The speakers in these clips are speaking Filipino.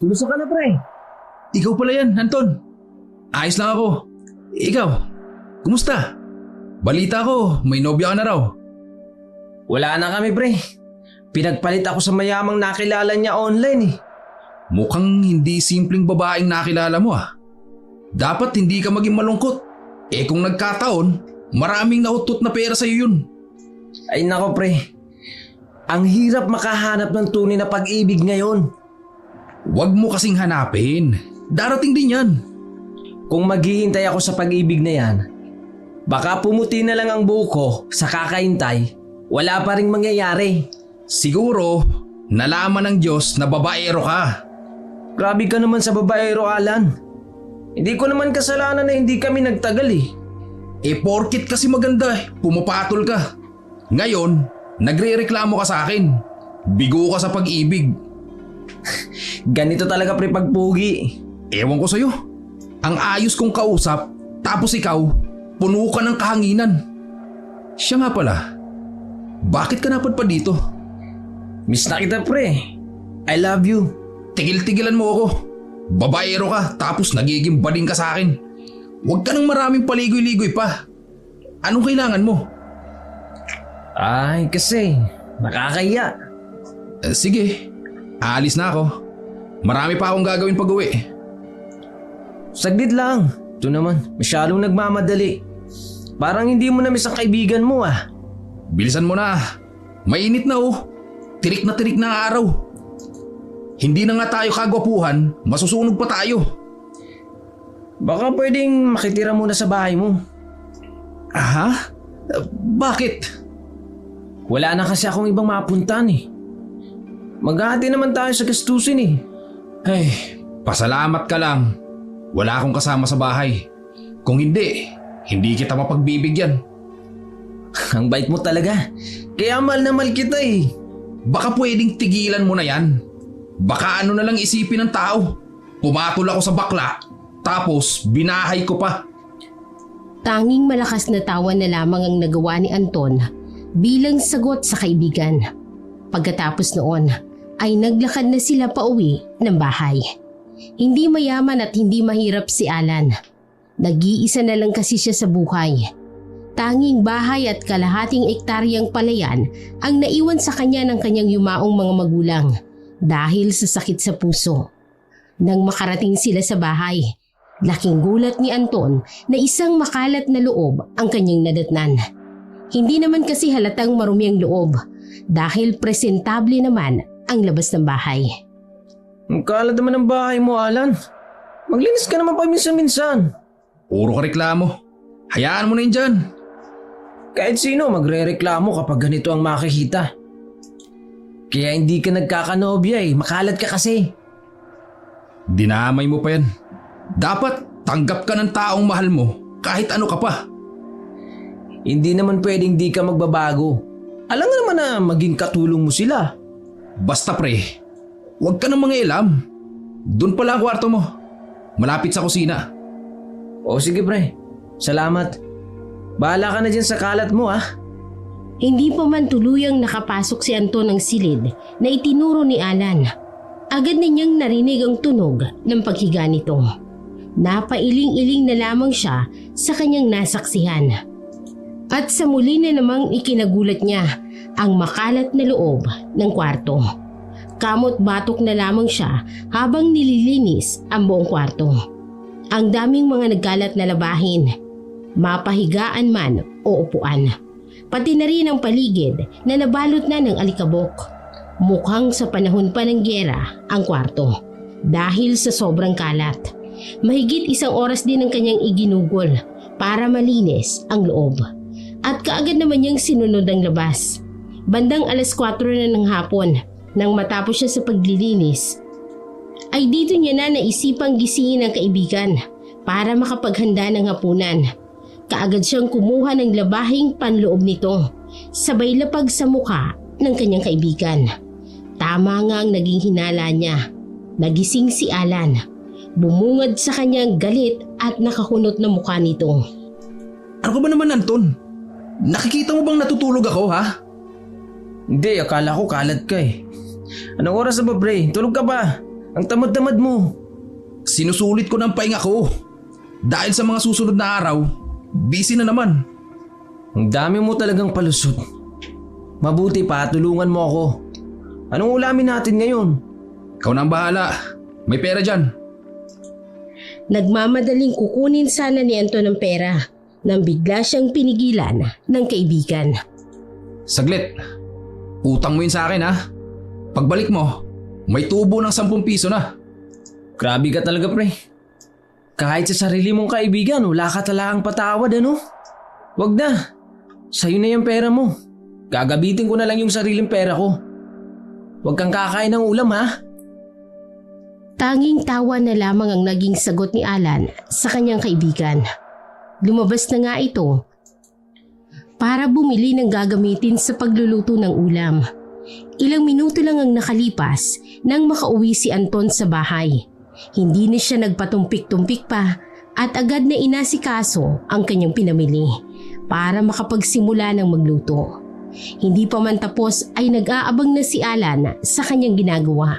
Kumusta ka na, pre? Ikaw pala yan, Anton. Ayos lang ako. Ikaw, kumusta? Balita ko, may nobya ka na raw. Wala na kami, pre. Pinagpalit ako sa mayamang nakilala niya online eh. Mukhang hindi simpleng babaeng nakilala mo ah. Dapat hindi ka maging malungkot. Eh kung nagkataon, maraming nautot na pera sa'yo yun. Ay nako, pre. Ang hirap makahanap ng tunay na pag-ibig ngayon. Huwag mo kasing hanapin. Darating din yan. Kung maghihintay ako sa pag-ibig na yan, baka pumuti na lang ang buhok ko sa kakaintay, wala pa ring mangyayari. Siguro, nalaman ng Diyos na babaero ka. Grabe ka naman sa babaero, Alan. Hindi ko naman kasalanan na hindi kami nagtagal eh. Eh porkit kasi maganda pumapatol ka. Ngayon, nagre-reklamo ka sa akin. Bigo ka sa pag-ibig. Ganito talaga, pre, pagpugi. Ewan ko sa'yo. Ang ayos kong kausap, tapos ikaw, puno ka ng kahanginan. Siya nga pala, bakit ka napadpad dito? Miss na kita, pre. I love you. Tigil-tigilan mo ako. Babaero ka, tapos nagiging bading ka sa akin. Huwag ka nang maraming paligoy-ligoy pa. Anong kailangan mo? Ay, kasi nakakaya. Sige, aalis na ako. Marami pa akong gagawin pag-uwi. Saglit lang. Ito naman, masyadong nagmamadali. Parang hindi mo na-miss ang kaibigan mo ah. Bilisan mo na. Mainit na oh. Tirik na ang araw. Hindi na nga tayo kagwapuhan, masusunog pa tayo. Baka pwedeng makitira muna sa bahay mo. Aha? Bakit? Wala na kasi akong ibang mapuntahan eh. Maghahati naman tayo sa gastusin eh. Ay, pasalamat ka lang. Wala akong kasama sa bahay. Kung hindi kita mapagbibigyan. Ang bait mo talaga. Kaya mahal na mahal kita eh. Baka pwedeng tigilan mo na yan. Baka ano na lang isipin ng tao. Pumatol ako sa bakla, tapos binahay ko pa. Tanging malakas na tawa na lamang ang nagawa ni Anton bilang sagot sa kaibigan. Pagkatapos noon ay naglakad na sila pauwi ng bahay. Hindi mayaman at hindi mahirap si Alan. Nag-iisa na lang kasi siya sa buhay. Tanging bahay at kalahating ektaryang palayan ang naiwan sa kanya ng kanyang yumaong mga magulang dahil sa sakit sa puso. Nang makarating sila sa bahay, laking gulat ni Anton na isang makalat na loob ang kanyang nadatnan. Hindi naman kasi halatang marumi ang loob dahil presentable naman ang labas ng bahay. Ang kalat naman ng bahay mo, Alan. Maglinis ka naman paminsan-minsan. Puro ka reklamo. Hayaan mo na yun dyan. Kahit sino magre-reklamo kapag ganito ang makikita. Kaya hindi ka nagkakanobya eh, makalat ka kasi. Dinamay mo pa yan. Dapat tanggap ka ng taong mahal mo kahit ano ka pa. Hindi naman pwedeng di ka magbabago. Alam nga naman na maging katulong mo sila. Basta pre, huwag ka nang mangialam. Doon pala ang kwarto mo. Malapit sa kusina. O sige pre, salamat. Bahala ka na dyan sa kalat mo ah. Hindi pa man tuluyang nakapasok si Anton ng silid na itinuro ni Alan. Agad na niyang narinig ang tunog ng paghiga nito. Napailing-iling na lamang siya sa kanyang nasaksihan. At sa muli na namang ikinagulat niya ang makalat na loob ng kwarto. Kamot batok na lamang siya habang nililinis ang buong kwarto. Ang daming mga nagkalat na labahin, mapahigaan man o upuan. Pati na rin ang paligid na nabalot na ng alikabok. Mukhang sa panahon pa ng gyera ang kwarto dahil sa sobrang kalat. Mahigit 1 oras din ang kanyang iginugol para malinis ang loob. At kaagad naman niyang sinunod ang labas. Bandang 4:00 na ng hapon nang matapos siya sa paglilinis, ay dito niya na naisipang gisingin ang kaibigan para makapaghanda ng hapunan. Kaagad siyang kumuha ng labahing panloob nito, sabay lapag sa mukha ng kanyang kaibigan. Tama nga ang naging hinala niya. Nagising si Alan. Bumungad sa kanyang galit at nakakunot na mukha nito. Ano ka ba naman, Anton? Nakikita mo bang natutulog ako, ha? Hindi, akala ko kalat ka eh. Anong oras na ba, pre? Tulog ka ba? Ang tamad-tamad mo. Sinusulit ko ng pahinga ko. Dahil sa mga susunod na araw, busy na naman. Ang dami mo talagang palusot. Mabuti pa, tulungan mo ako. Anong ulamin natin ngayon? Ikaw na ang bahala. May pera dyan. Nagmamadaling kukunin sana ni Anton ang pera nang bigla siyang pinigilan ng kaibigan. Saglit. Utang mo yun sa akin ha. Pagbalik mo, may tubo ng 10 piso na. Grabe ka talaga, pre. Kahit sa sarili mong kaibigan, wala ka talagang patawad, ano? Wag na. Sa'yo na yung pera mo. Gagabitin ko na lang yung sariling pera ko. Huwag kang kakain ng ulam, ha? Tanging tawa na lamang ang naging sagot ni Alan sa kanyang kaibigan. Lumabas na nga ito para bumili ng gagamitin sa pagluluto ng ulam. Ilang minuto lang ang nakalipas nang makauwi si Anton sa bahay. Hindi na siya nagpatumpik-tumpik pa at agad na inasikaso ang kanyang pinamili para makapagsimula ng magluto. Hindi pa man tapos ay nag-aabang na si Alan sa kanyang ginagawa.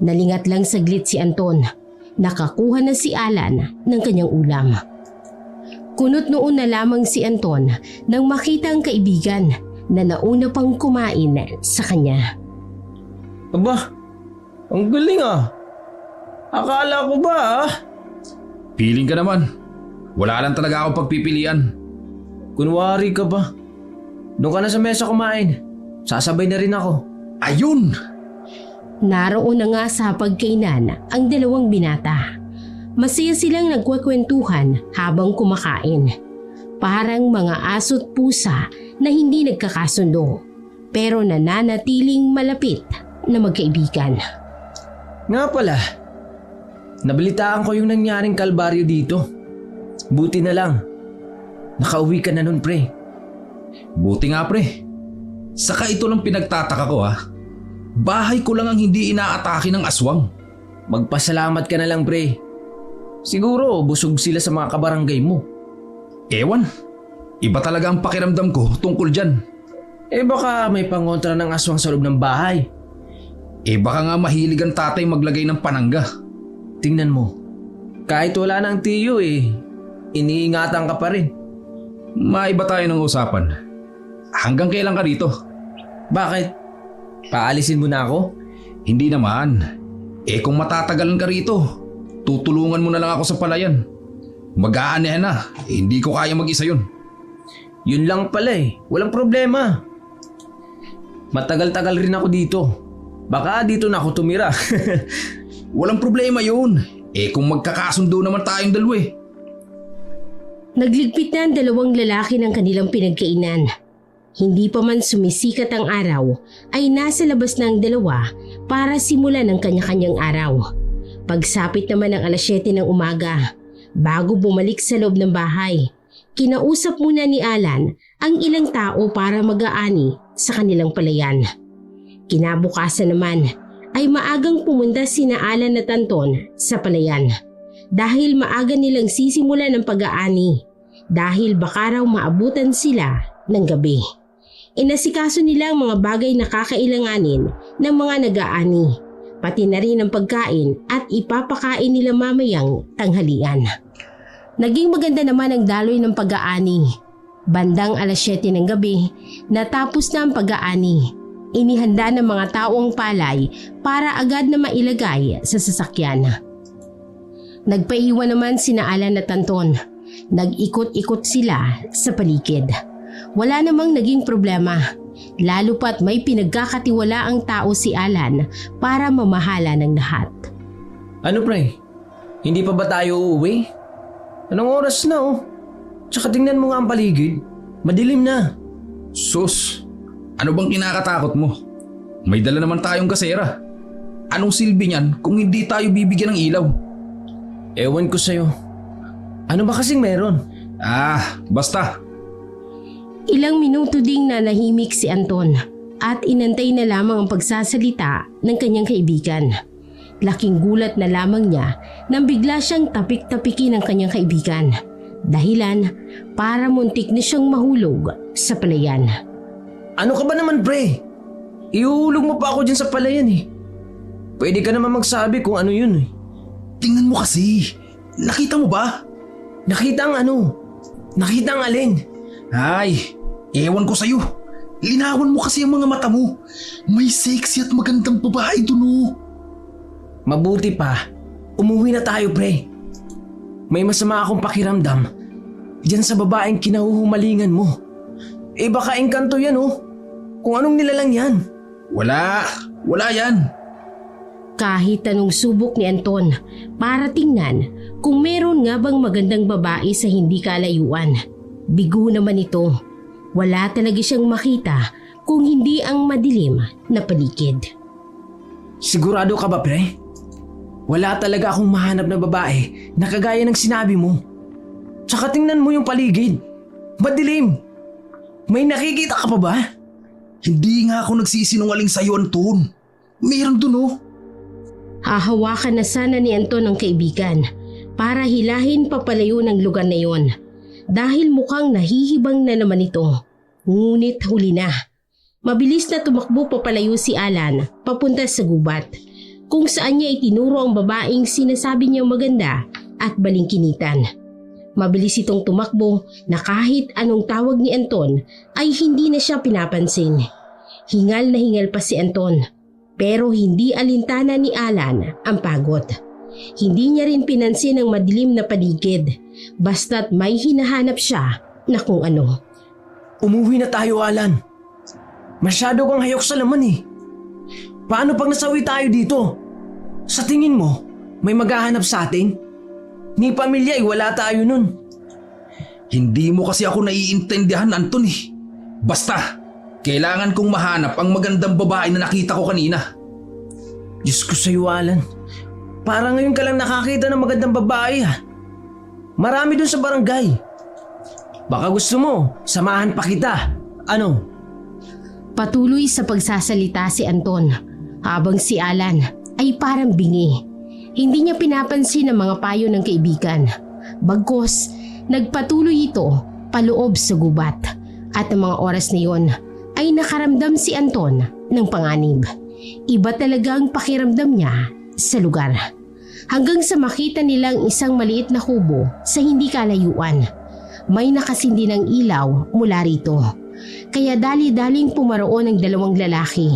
Nalingat lang saglit si Anton. Nakakuha na si Alan ng kanyang ulam. Kunot noon na lamang si Anton nang makita ang kaibigan na nauna pang kumain sa kanya. Aba, ang galing ah. Akala ko ba Piling ka naman. Wala lang talaga akong pagpipilian. Kunwari ka ba? Doon ka na sa mesa kumain. Sasabay na rin ako. Ayun! Naroon na nga sa pagkainan ang dalawang binata. Masaya silang nagkwekwentuhan habang kumakain. Parang mga aso't pusa na hindi nagkakasundo pero nananatiling malapit na magkaibigan. Nga pala, nabalitaan ko yung nangyaring kalbaryo dito. Buti na lang. Nakauwi ka na nun, pre. Buti nga pre. Saka ito lang pinagtataka ko ha. Bahay ko lang ang hindi inaatake ng aswang. Magpasalamat ka na lang, pre. Siguro busog sila sa mga kabarangay mo. Ewan. Iba talaga ang pakiramdam ko tungkol dyan. Baka may pangontra ng aswang sa loob ng bahay. Baka nga mahilig ang tatay maglagay ng panangga. Tingnan mo. Kahit wala ng tiyo iniingatan ka pa rin. Maiba tayo ng usapan. Hanggang kailan ka rito? Bakit? Paalisin mo na ako? Hindi naman. Kung matatagalan ka rito, tutulungan mo na lang ako sa palayan. Mag-aanehan na. Hindi ko kaya mag-isa yun. Yun lang pala Walang problema. Matagal-tagal rin ako dito. Baka dito na ako tumira. Walang problema yun. Kung magkakasundo naman tayong dalawa Nagligpit na ang dalawang lalaki ng kanilang pinagkainan. Hindi pa man sumisikat ang araw ay nasa labas na ang dalawa para simulan ang kanya-kanyang araw. Pagsapit naman ng 7:00 ng umaga, bago bumalik sa loob ng bahay, kinausap muna ni Alan ang ilang tao para mag-aani sa kanilang palayan. Kinabukasan naman ay maagang pumunta sina Alan at Anton sa palayan dahil maaga nilang sisimulan ang pag-aani dahil baka raw maabutan sila ng gabi. Inasikaso nila ang mga bagay na kakailanganin ng mga nag-aani, pati na rin ang pagkain at ipapakain nila mamayang tanghalian. Naging maganda naman ang daloy ng pag-aani. Bandang 7:00 ng gabi, natapos na ang pag-aani. Inihanda ng mga tao ang palay para agad na mailagay sa sasakyan. Nagpaiwan naman sina Alan at Anton. Nag-ikot-ikot sila sa paligid. Wala namang naging problema, lalo pat may pinagkakatiwalaang tao si Alan para mamahala ng lahat. Ano pre? Hindi pa ba tayo uuwi? Anong oras na Tsaka tingnan mo nga ang paligid. Madilim na. Sus, ano bang kinakatakot mo? May dala naman tayong gasera. Anong silbi niyan kung hindi tayo bibigyan ng ilaw? Ewan ko sa'yo. Ano ba kasing meron? Basta. Ilang minuto ding nanahimik si Anton at inantay na lamang ang pagsasalita ng kanyang kaibigan. Laking gulat na lamang niya nang bigla siyang tapik-tapikin ng kanyang kaibigan. Dahilan para muntik na siyang mahulog sa palayan. Ano ka ba naman pre? Ihuhulog mo pa ako dyan sa palayan Pwede ka naman magsabi kung ano yun eh. Tingnan mo kasi. Nakita mo ba? Nakita ang ano? Nakita ang alin? Ay, ewan ko sa'yo. Linawan mo kasi ang mga mata mo. May sexy at magandang babae dun oh. Mabuti pa, umuwi na tayo pre. May masama akong pakiramdam diyan sa babaeng kinahuhumalingan mo. Eh baka engkanto yan oh. Kung anong nilalang yan. Wala yan. Kahit anong subok ni Anton para tingnan kung meron nga bang magandang babae sa hindi kalayuan. Bigo naman ito. Wala talaga siyang makita kung hindi ang madilim na paligid. Sigurado ka ba pre? Wala talaga akong mahanap na babae na kagaya ng sinabi mo. Tsaka tingnan mo yung paligid. Madilim. May nakikita ka pa ba? Hindi nga ako nagsisinungaling sa'yo, Anton. Meron dun oh. Hahawakan na sana ni Anton ang kaibigan para hilahin papalayo ng lugar na yon. Dahil mukhang nahihibang na naman ito. Ngunit huli na. Mabilis na tumakbo papalayo si Alan papunta sa gubat, kung saan niya itinuro ang babaeng sinasabi niyang maganda at balingkinitan. Mabilis itong tumakbo na kahit anong tawag ni Anton ay hindi na siya pinapansin. Hingal na hingal pa si Anton, pero hindi alintana ni Alan ang pagod. Hindi niya rin pinansin ang madilim na paligid, basta't may hinahanap siya na kung ano. Umuwi na tayo Alan. Masyado kang hayok sa laman eh. Paano pag nasawi tayo dito? Sa tingin mo, may maghahanap sa atin? Ni pamilya ay wala tayo nun. Hindi mo kasi ako naiintindihan, Anton eh. Basta, kailangan kong mahanap ang magandang babae na nakita ko kanina. Diyos ko sa'yo Alan. Parang ngayon ka lang nakakita ng magandang babae ha. Marami dun sa barangay. Baka gusto mo, samahan pa kita. Ano? Patuloy sa pagsasalita si Anton habang si Alan ay parang bingi. Hindi niya pinapansin ang mga payo ng kaibigan. Bagkus, nagpatuloy ito paloob sa gubat at ang mga oras na yon ay nakaramdam si Anton ng panganib. Iba talaga ang pakiramdam niya sa lugar. Hanggang sa makita nilang isang maliit na kubo sa hindi kalayuan. May nakasindi ng ilaw mula rito. Kaya dali-daling pumaroon ang dalawang lalaki.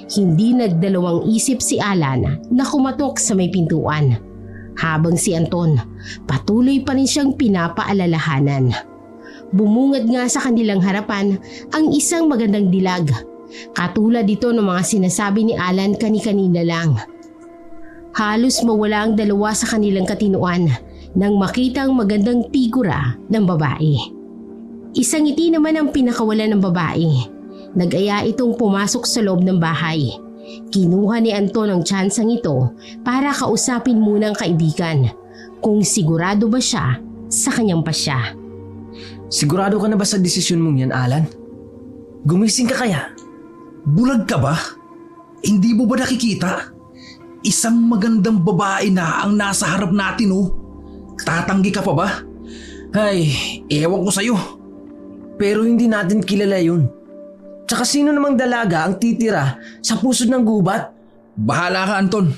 Hindi nagdalawang isip si Alan na kumatok sa may pintuan. Habang si Anton, patuloy pa rin siyang pinapaalalahanan. Bumungad nga sa kanilang harapan ang isang magandang dilag. Katulad dito ng mga sinasabi ni Alan kani-kanina lang. Halos mawala ang dalawa sa kanilang katinuan nang makita ang magandang figura ng babae. Isang ngiti naman ang pinakawalan ng babae. Nag-aya itong pumasok sa loob ng bahay. Kinuha ni Anton ang tsansang ito para kausapin muna ang kaibigan kung sigurado ba siya sa kanyang pasya. Sigurado ka na ba sa desisyon mong yan Alan? Gumising ka kaya? Bulag ka ba? Hindi mo ba nakikita? Isang magandang babae na ang nasa harap natin oh. Tatanggi ka pa ba? Ay, ewan ko sa'yo. Pero hindi natin kilala yun. Tsaka sino namang dalaga ang titira sa pusod ng gubat? Bahala ka, Anton.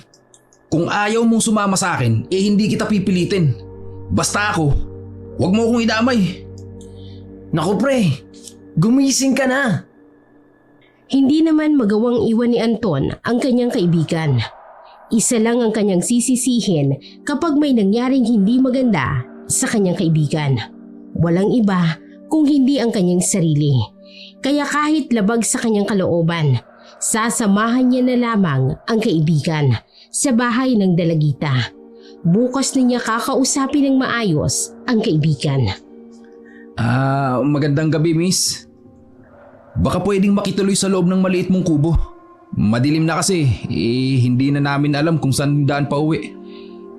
Kung ayaw mong sumama sa akin, hindi kita pipilitin. Basta ako, huwag mo akong idamay. Naku pre, gumising ka na. Hindi naman magawang iwan ni Anton ang kanyang kaibigan. Isa lang ang kanyang sisisihin kapag may nangyaring hindi maganda sa kanyang kaibigan. Walang iba kung hindi ang kanyang sarili. Kaya kahit labag sa kanyang kalooban, sasamahan niya na lamang ang kaibigan sa bahay ng dalagita. Bukas na niya kakausapin ng maayos ang kaibigan. Magandang gabi, miss. Baka pwedeng makituloy sa loob ng maliit mong kubo. Madilim na kasi, hindi na namin alam kung saan daan pa uwi.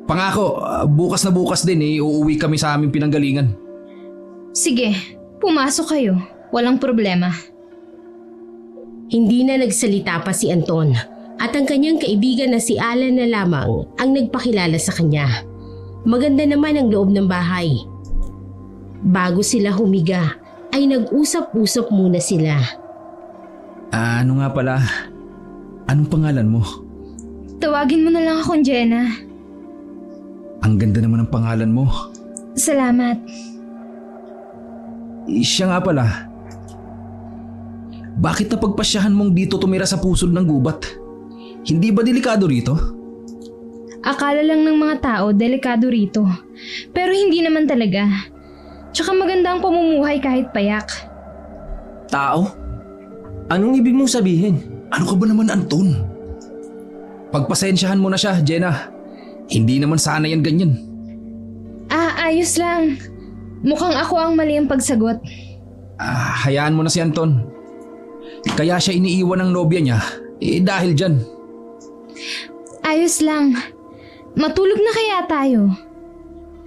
Pangako, bukas na bukas din uuwi kami sa aming pinanggalingan. Sige, pumasok kayo. Walang problema. Hindi na nagsalita pa si Anton at ang kanyang kaibigan na si Alan na lamang ang nagpakilala sa kanya. Maganda naman ang loob ng bahay. Bago sila humiga ay nag-usap-usap muna sila. Ano nga pala? Anong pangalan mo? Tawagin mo na lang akong Jenna. Ang ganda naman ng pangalan mo. Salamat. Siya nga pala. Bakit napagpasyahan mong dito tumira sa pusod ng gubat? Hindi ba delikado rito? Akala lang ng mga tao delikado rito. Pero hindi naman talaga. Tsaka maganda ang pamumuhay kahit payak. Tao? Anong ibig mong sabihin? Ano ka ba naman, Anton? Pagpasensyahan mo na siya, Jenna. Hindi naman sana yan ganyan. Ayos lang. Mukhang ako ang mali ang pagsagot. Hayaan mo na si Anton. Kaya siya iniiwan ng nobya niya, dahil dyan. Ayos lang. Matulog na kaya tayo?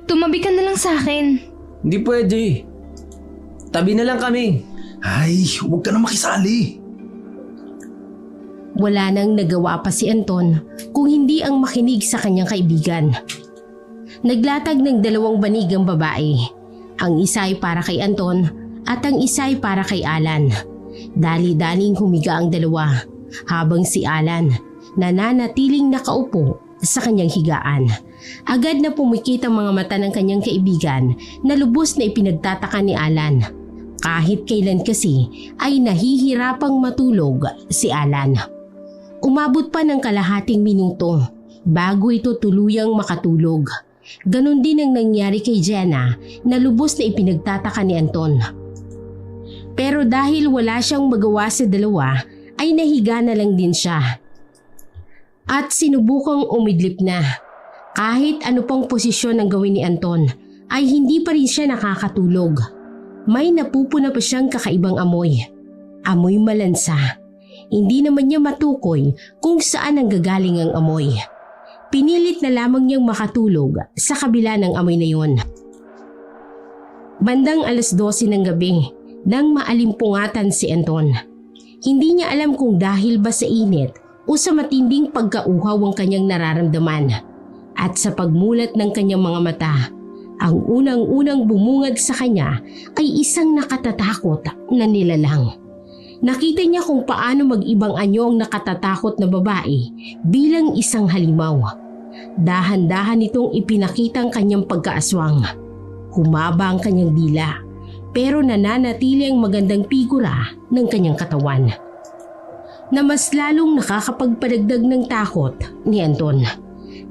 Tumabi ka na lang sa akin. Hindi pwede. Tabi na lang kami. Ay, huwag ka na makisali. Wala nang nagawa pa si Anton kung hindi ang makinig sa kanyang kaibigan. Naglatag ng 2 banig ang babae. Ang isa ay para kay Anton at ang isa ay para kay Alan. Dali-daling humiga ang dalawa habang si Alan nananatiling nakaupo sa kanyang higaan. Agad na pumikit ang mga mata ng kanyang kaibigan na lubos na ipinagtataka ni Alan. Kahit kailan kasi ay nahihirapang matulog si Alan. Umabot pa ng kalahating minuto bago ito tuluyang makatulog. Ganon din ang nangyari kay Jenna na lubos na ipinagtataka ni Anton. Pero dahil wala siyang magawa sa dalawa, ay nahiga na lang din siya. At sinubukang umidlip na. Kahit ano pang posisyon ang gawin ni Anton, ay hindi pa rin siya nakakatulog. May napupuna pa siyang kakaibang amoy. Amoy malansa. Hindi naman niya matukoy kung saan ang gagaling ang amoy. Pinilit na lamang niyang makatulog sa kabila ng amoy na yun. Bandang 12:00 ng gabi nang maalimpungatan si Anton. Hindi niya alam kung dahil ba sa init o sa matinding pagkauhaw ang kanyang nararamdaman. At sa pagmulat ng kanyang mga mata, ang unang-unang bumungad sa kanya ay isang nakatatakot na nilalang. Nakita niya kung paano mag-ibang anyo ang nakatatakot na babae bilang isang halimaw. Dahan-dahan itong ipinakita ang kanyang pagkaaswang. Humaba ang kanyang dila, pero nananatili ang magandang figura ng kanyang katawan, na mas lalong nakakapagpadagdag ng takot ni Anton.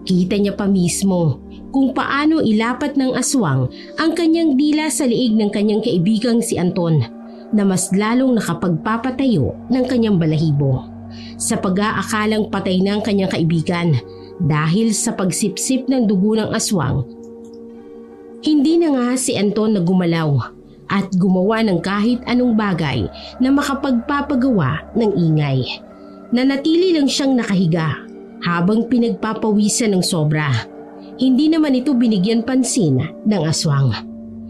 Kita niya pa mismo kung paano ilapat ng aswang ang kanyang dila sa liig ng kanyang kaibigang si Anton, na mas lalong nakapagpapatayo ng kanyang balahibo. Sa pag-aakalang patay na ang kanyang kaibigan dahil sa pagsipsip ng dugo ng aswang, hindi na nga si Anton na gumalaw at gumawa ng kahit anong bagay na makapagpapagawa ng ingay. Nanatili lang siyang nakahiga habang pinagpapawisan ng sobra. Hindi naman ito binigyan pansin ng aswang.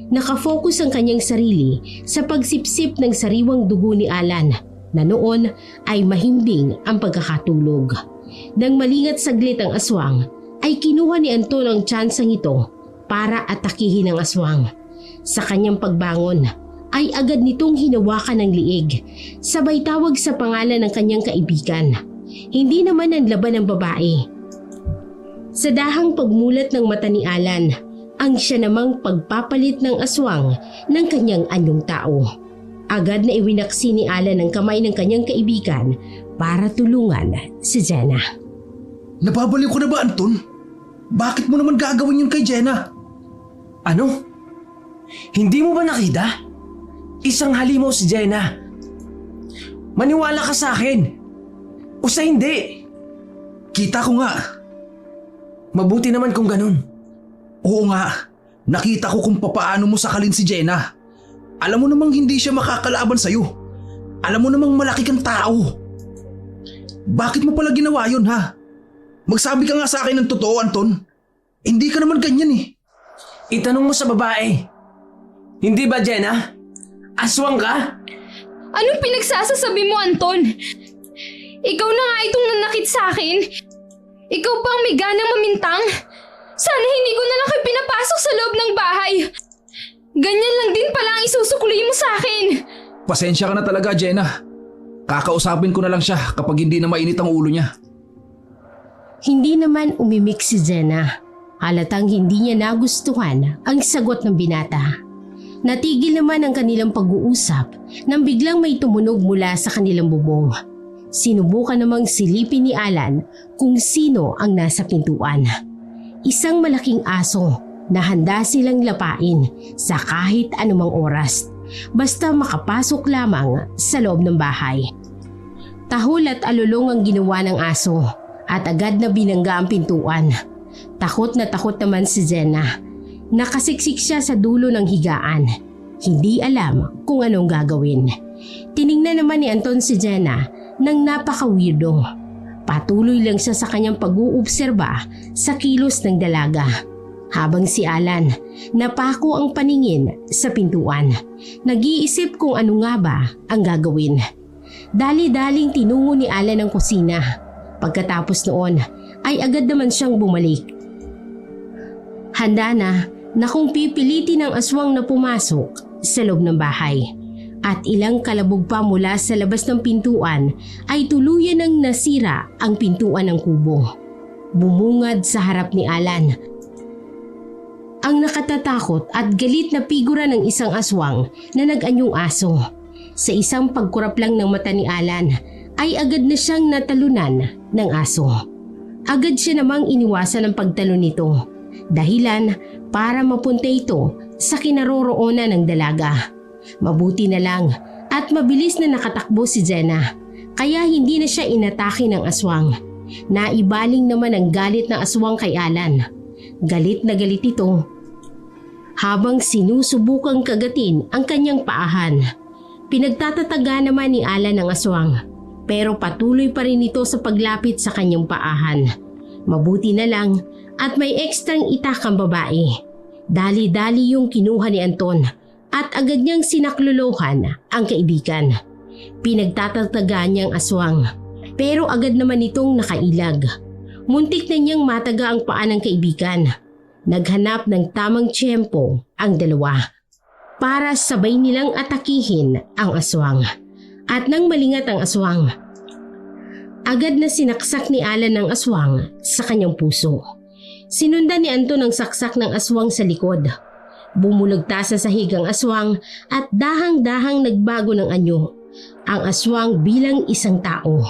Nakafocus ang kanyang sarili sa pagsipsip ng sariwang dugo ni Alan na noon ay mahimbing ang pagkakatulog. Nang malingat saglit ang aswang, ay kinuha ni Anton ang tsansang ito para atakihin ang aswang. Sa kanyang pagbangon ay agad nitong hinawakan ng liig, sabay tawag sa pangalan ng kanyang kaibigan. Hindi naman ang laban ng babae. Sa dahang pagmulat ng mata ni Alan, ang siya namang pagpapalit ng aswang ng kanyang anyong tao. Agad na iwinaksi ni Alan ang kamay ng kanyang kaibigan para tulungan si Jenna. Nababaliw ko na ba, Anton? Bakit mo naman gagawin yun kay Jenna? Ano? Hindi mo ba nakita? Isang halimaw si Jenna. Maniwala ka sa akin. O sa hindi. Kita ko nga. Mabuti naman kung ganun. Oo nga, nakita ko kung papaano mo sakalin si Jenna. Alam mo namang hindi siya makakalaban sa'yo. Alam mo namang malaki kang tao. Bakit mo pala ginawa yun, ha? Magsabi ka nga sa akin ng totoo, Anton. Hindi ka naman ganyan eh. Itanong mo sa babae. Hindi ba, Jenna? Aswang ka? Anong pinagsasasabi mo, Anton? Ikaw na nga itong nanakit sa akin. Ikaw pa ang may ganang mamintang. Sana hindi ko na lang kayo pinapasok sa loob ng bahay. Ganyan lang din pala ang isusukli mo sa akin. Pasensya ka na talaga, Jenna. Kakausapin ko na lang siya kapag hindi na mainit ang ulo niya. Hindi naman umimik si Jenna. Halatang hindi niya nagustuhan ang sagot ng binata. Natigil naman ang kanilang pag-uusap nang biglang may tumunog mula sa kanilang bubong. Sinubukan namang silipin ni Alan kung sino ang nasa pintuan. Isang malaking aso na handa silang lapain sa kahit anumang oras, basta makapasok lamang sa loob ng bahay. Tahol at alulong ang ginawa ng aso at agad na binangga ang pintuan. Takot na takot naman si Jenna. Nakasiksik siya sa dulo ng higaan. Hindi alam kung anong gagawin. Tiningnan naman ni Anton si Jenna nang napaka-weirdo. Patuloy lang siya sa kanyang pag-uobserba sa kilos ng dalaga. Habang si Alan, napako ang paningin sa pintuan. Nag-iisip kung ano nga ba ang gagawin. Dali-daling tinungo ni Alan ang kusina. Pagkatapos noon ay agad naman siyang bumalik. Handa na kung pipilitin ng aswang na pumasok sa loob ng bahay. At ilang kalabog pa mula sa labas ng pintuan ay tuluyan ng nasira ang pintuan ng kubo. Bumungad sa harap ni Alan ang nakatatakot at galit na figura ng isang aswang na nag-anyong aso. Sa isang pagkurap lang ng mata ni Alan ay agad na siyang natalunan ng aso. Agad siya namang iniwasan ang pagtalon nito, dahilan para mapunta ito sa kinaroroonan ng dalaga. Mabuti na lang at mabilis na nakatakbo si Jenna, kaya hindi na siya inatake ng aswang. Naibaling naman ang galit ng aswang kay Alan. Galit na galit ito habang sinusubukang kagatin ang kanyang paahan. Pinagtatataga naman ni Alan ang aswang, pero patuloy pa rin ito sa paglapit sa kanyang paahan. Mabuti na lang at may ekstrang itak ang babae. Dali-dali yung kinuha ni Anton at agad niyang sinaklolohan ang kaibigan. Pinagtatataga niyang aswang, pero agad naman itong nakailag. Muntik na niyang mataga ang paa ng kaibigan. Naghanap ng tamang tiyempo ang dalawa para sabay nilang atakihin ang aswang. At nang malingat ang aswang, agad na sinaksak ni Alan ang aswang sa kanyang puso. Sinundan ni Anton ang saksak ng aswang sa likod. Bumulagta sa sahig ang aswang at dahang-dahang nagbago ng anyo. Ang aswang bilang isang tao.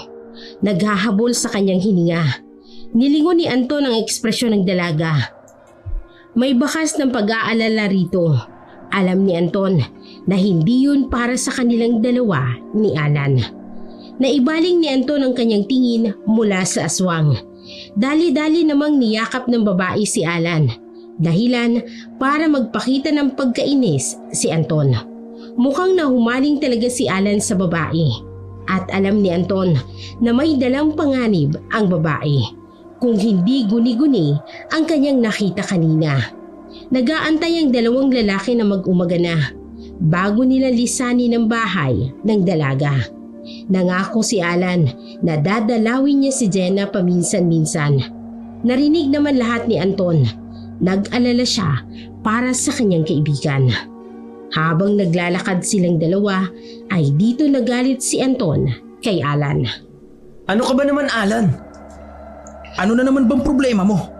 Naghahabol sa kanyang hininga. Nilingon ni Anton ang ekspresyon ng dalaga. May bakas ng pag-aalala rito. Alam ni Anton na hindi yun para sa kanilang dalawa ni Alan. Naibaling ni Anton ang kanyang tingin mula sa aswang. Dali-dali namang niyakap ng babae si Alan. Dahilan para magpakita ng pagkainis si Anton. Mukhang nahumaling talaga si Alan sa babae. At alam ni Anton na may dalang panganib ang babae. Kung hindi guni-guni ang kanyang nakita kanina. Nag-aantay ang dalawang lalaki na mag-umaga na bago nila lisanin ang bahay ng dalaga. Nangako si Alan na dadalawin niya si Jenna paminsan-minsan. Narinig naman lahat ni Anton. Nag-alala siya para sa kanyang kaibigan. Habang naglalakad silang dalawa ay dito nagalit si Anton kay Alan. Ano ka ba naman, Alan? Ano na naman bang problema mo?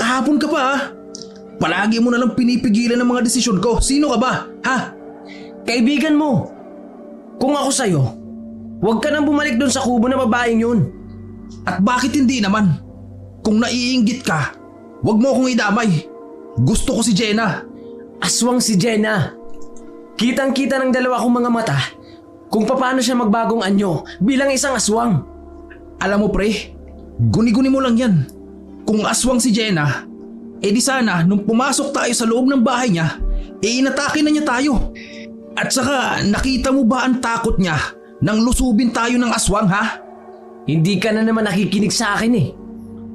Kahapon ka pa ha? Palagi mo na lang pinipigilan ang mga desisyon ko. Sino ka ba? Ha? Kaibigan mo. Kung ako sa'yo, huwag ka nang bumalik doon sa kubo na babaeng yun. At bakit hindi naman? Kung naiinggit ka, huwag mo akong idamay. Gusto ko si Jenna. Aswang si Jenna. Kitang-kita ng dalawa kong mga mata kung paano siya magbagong anyo bilang isang aswang. Alam mo pre, guni-guni mo lang yan. Kung aswang si Jenna, di sana nung pumasok tayo sa loob ng bahay niya, inatake na niya tayo. At saka nakita mo ba ang takot niya nang lusubin tayo ng aswang ha? Hindi ka na naman nakikinig sa akin eh.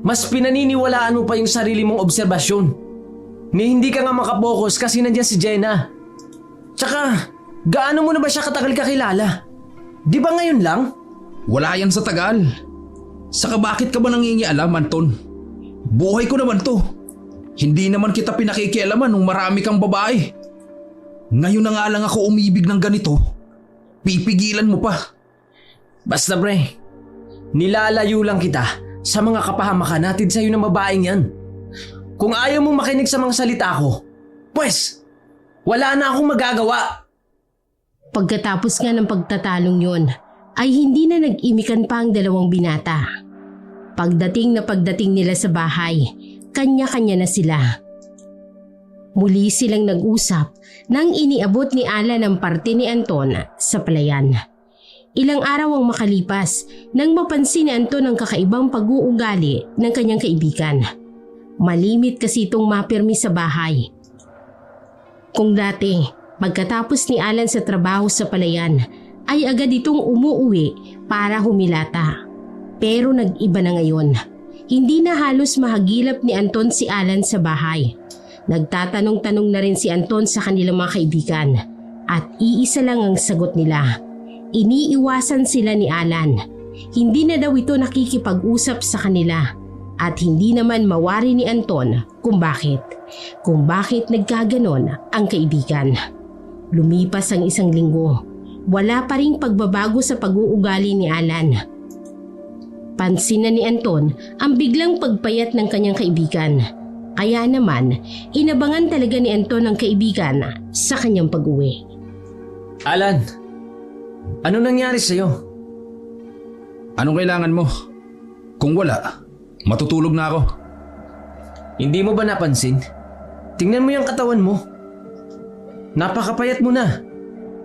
Mas pinaniniwalaan mo pa yung sarili mong obserbasyon. Ni hindi ka nga makapokus kasi nandiyan si Jenna. Tsaka, gaano mo na ba siya katagal kakilala? Di ba ngayon lang? Wala yan sa tagal. Saka bakit ka ba nangingialam, Anton? Buhay ko naman to. Hindi naman kita pinakikialaman nung marami kang babae. Ngayon na nga lang ako umibig ng ganito. Pipigilan mo pa. Basta pre, nilalayo lang kita sa mga kapahamakan natin sa'yo ng babaeng yan. Kung ayaw mong makinig sa mga salita ko, pwes, wala na akong magagawa. Pagkatapos nga ng pagtatalong yon, ay hindi na nag-imikan pa ang dalawang binata. Pagdating nila sa bahay, kanya-kanya na sila. Muli silang nag-usap nang iniabot ni Alan ang parte ni Anton sa palayan. Ilang araw ang makalipas nang mapansin ni Anton ang kakaibang pag-uugali ng kanyang kaibigan. Malimit kasi itong mapirmi sa bahay. Kung dati, pagkatapos ni Alan sa trabaho sa palayan, ay agad itong umuuwi para humilata. Pero nag-iba na ngayon. Hindi na halos mahagilap ni Anton si Alan sa bahay. Nagtatanong-tanong na rin si Anton sa kanilang mga kaibigan at iisa lang ang sagot nila. Iniiwasan sila ni Alan. Hindi na daw ito nakikipag-usap sa kanila at hindi naman mawari ni Anton kung bakit. Kung bakit nagkaganon ang kaibigan. Lumipas ang isang linggo. Wala pa ring pagbabago sa pag-uugali ni Alan. Pansin na ni Anton ang biglang pagpayat ng kanyang kaibigan. Kaya naman, inabangan talaga ni Anton ang kaibigan sa kanyang pag-uwi. Alan, ano nangyari sa'yo? Anong kailangan mo? Kung wala, matutulog na ako. Hindi mo ba napansin? Tingnan mo yung katawan mo. Napakapayat mo na.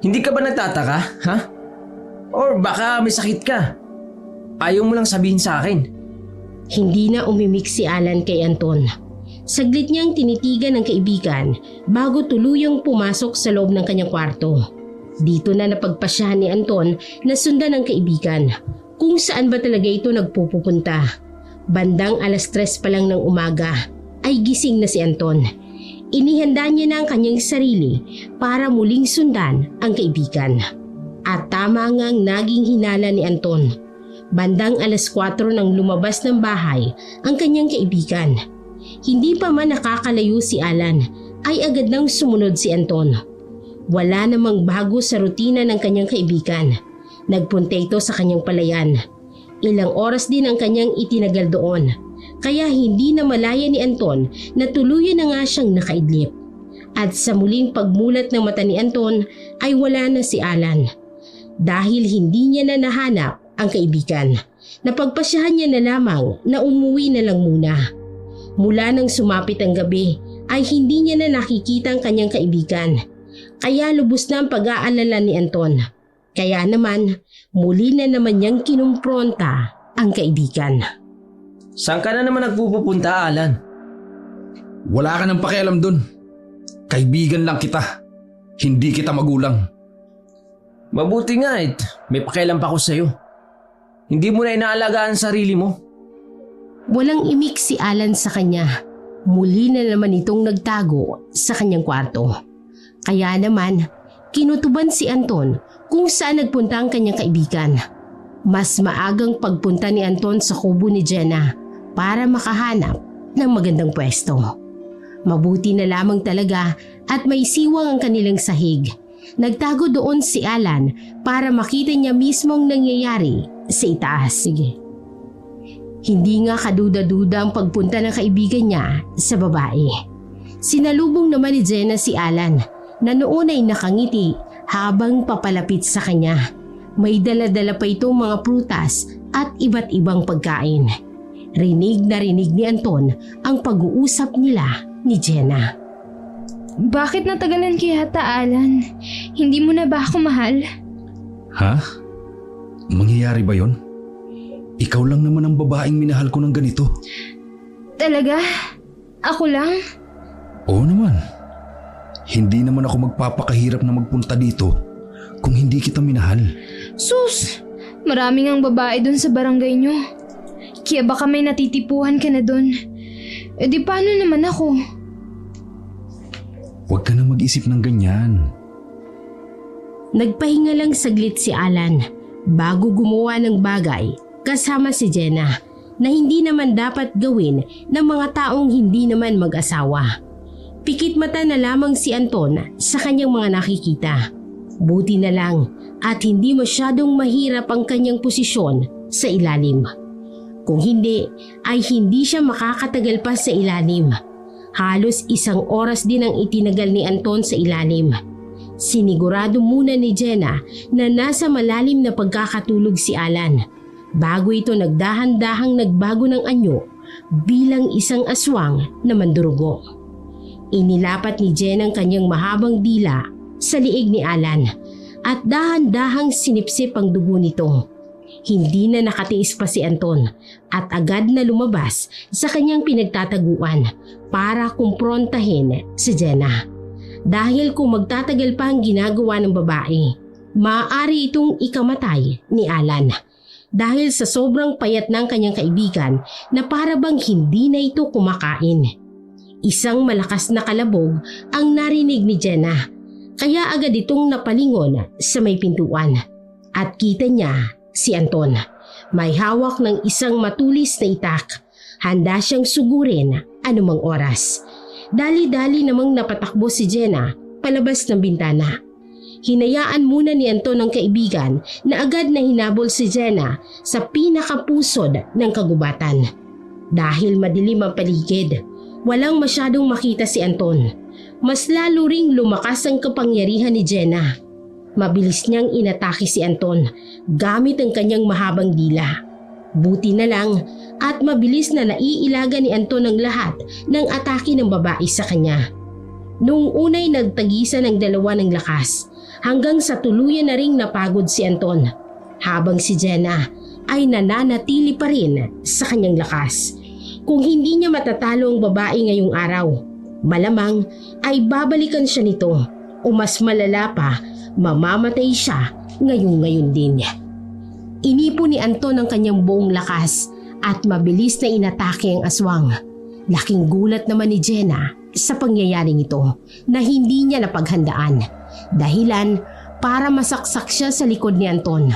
Hindi ka ba nagtataka, ha? Or baka may sakit ka? Ayaw mo lang sabihin sa akin. Hindi na umimik si Alan kay Anton. Saglit niyang tinitigan ng kaibigan bago tuluyang pumasok sa loob ng kanyang kwarto. Dito na napagpasyahan ni Anton na sundan ng kaibigan kung saan ba talaga ito nagpupunta. Bandang 3:00 pa lang ng umaga ay gising na si Anton. Inihanda niya na ang kanyang sarili para muling sundan ang kaibigan. At tama ngang naging hinala ni Anton. Bandang 4:00 nang lumabas ng bahay ang kanyang kaibigan. Hindi pa man nakakalayo si Alan ay agad nang sumunod si Anton. Wala namang bago sa rutina ng kanyang kaibigan. Nagpunta ito sa kanyang palayan. Ilang oras din ang kanyang itinagal doon. Kaya hindi na malaya ni Anton na tuluyan na nga siyang nakaidlip. At sa muling pagmulat ng mata ni Anton ay wala na si Alan. Dahil hindi niya na nahanap ang kaibigan, napagpasyahan niya na lamang na umuwi na lang muna. Mula nang sumapit ang gabi ay hindi niya na nakikita ang kanyang kaibigan. Kaya lubos na ang pag-aalala ni Anton. Kaya naman muli na naman niyang kinumpronta ang kaibigan. Saan ka na naman nagpupunta, Alan? Wala ka nang pakialam dun. Kaibigan lang kita. Hindi kita magulang. Mabuti nga may pakialam pa ko sa'yo. Hindi mo na inaalagaan ang sarili mo. Walang imik si Alan sa kanya. Muli na naman itong nagtago sa kanyang kwarto. Kaya naman, kinutuban si Anton kung saan nagpunta ang kanyang kaibigan. Mas maagang pagpunta ni Anton sa kubo ni Jenna para makahanap ng magandang pwesto. Mabuti na lamang talaga at may siwang ang kanilang sahig. Nagtago doon si Alan para makita niya mismo ang nangyayari sa itaas. Hindi nga kaduda-duda ang pagpunta ng kaibigan niya sa babae. Sinalubong naman ni Jenna si Alan na noon ay nakangiti habang papalapit sa kanya. May dala-dala pa itong mga prutas at iba't ibang pagkain. Rinig na rinig ni Anton ang pag-uusap nila ni Jenna. Bakit natagalan kaya Alan? Hindi mo na ba ako mahal? Ha? Mangyayari ba yon? Ikaw lang naman ang babaeng minahal ko ng ganito. Talaga? Ako lang? Oo naman. Hindi naman ako magpapakahirap na magpunta dito kung hindi kita minahal. Sus! Maraming ang babae dun sa barangay nyo. Kaya baka may natitipuhan ka na dun. E di paano naman ako? Huwag ka na mag-isip ng ganyan. Nagpahinga lang saglit si Alan bago gumawa ng bagay kasama si Jenna na hindi naman dapat gawin ng mga taong hindi naman mag-asawa. Pikit mata na lamang si Anton sa kanyang mga nakikita. Buti na lang at hindi masyadong mahirap ang kanyang posisyon sa ilalim. Kung hindi, ay hindi siya makakatagal pa sa ilalim. Halos 1 oras din ang itinagal ni Anton sa ilalim. Sinigurado muna ni Jenna na nasa malalim na pagkakatulog si Alan bago ito nagdahan-dahang nagbago ng anyo bilang isang aswang na mandurugo. Inilapat ni Jenna ang kanyang mahabang dila sa liig ni Alan at dahan-dahang sinipsip ang dugo nito. Hindi na nakatiis pa si Anton at agad na lumabas sa kanyang pinagtataguan para kumprontahin si Jenna. Dahil kung magtatagal pa ang ginagawa ng babae, maaari itong ikamatay ni Alan. Dahil sa sobrang payat ng kanyang kaibigan na para bang hindi na ito kumakain. Isang malakas na kalabog ang narinig ni Jenna, kaya agad itong napalingon sa may pintuan. At kita niya si Anton. May hawak ng isang matulis na itak. Handa siyang sugurin anumang oras. Dali-dali namang napatakbo si Jenna palabas ng bintana. Hinayaan muna ni Anton ang kaibigan na agad na hinabol si Jenna sa pinakapusod ng kagubatan. Dahil madilim ang paligid, walang masyadong makita si Anton. Mas lalo ring lumakas ang kapangyarihan ni Jenna. Mabilis niyang inatake si Anton gamit ang kanyang mahabang dila. Buti na lang at mabilis na naiilaga ni Anton ang lahat ng atake ng babae sa kanya. Noong unay nagtagisan ang dalawa ng lakas hanggang sa tuluyan na ring napagod si Anton, habang si Jenna ay nananatili pa rin sa kanyang lakas. Kung hindi niya matatalo ang babae ngayong araw, malamang ay babalikan siya nito o mas malala pa, mamamatay siya ngayon din. Inipon ni Anton ang kanyang buong lakas at mabilis na inatake ang aswang. Laking gulat naman ni Jenna sa pangyayaring ito na hindi niya napaghandaan. Dahilan para masaksak siya sa likod ni Anton.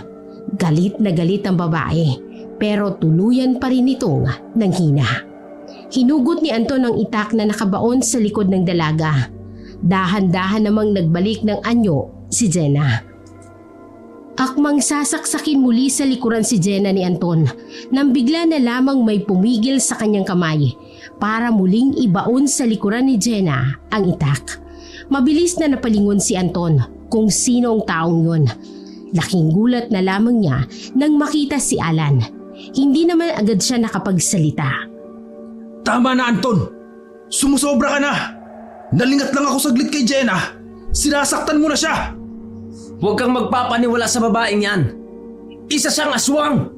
Galit na galit ang babae pero tuluyan pa rin itong nanghina. Hinugot ni Anton ang itak na nakabaon sa likod ng dalaga. Dahan-dahan namang nagbalik ng anyo si Jenna. Akmang sasaksakin muli sa likuran si Jenna ni Anton nang bigla na lamang may pumigil sa kanyang kamay para muling ibaon sa likuran ni Jenna ang itak. Mabilis na napalingon si Anton kung sino ang taong yun. Laking gulat na lamang niya nang makita si Alan. Hindi naman agad siya nakapagsalita. Tama na, Anton! Sumusobra ka na! Nalingat lang ako saglit kay Jenna! Sinasaktan mo na siya! Huwag kang magpapaniwala sa babaeng yan. Isa siyang aswang!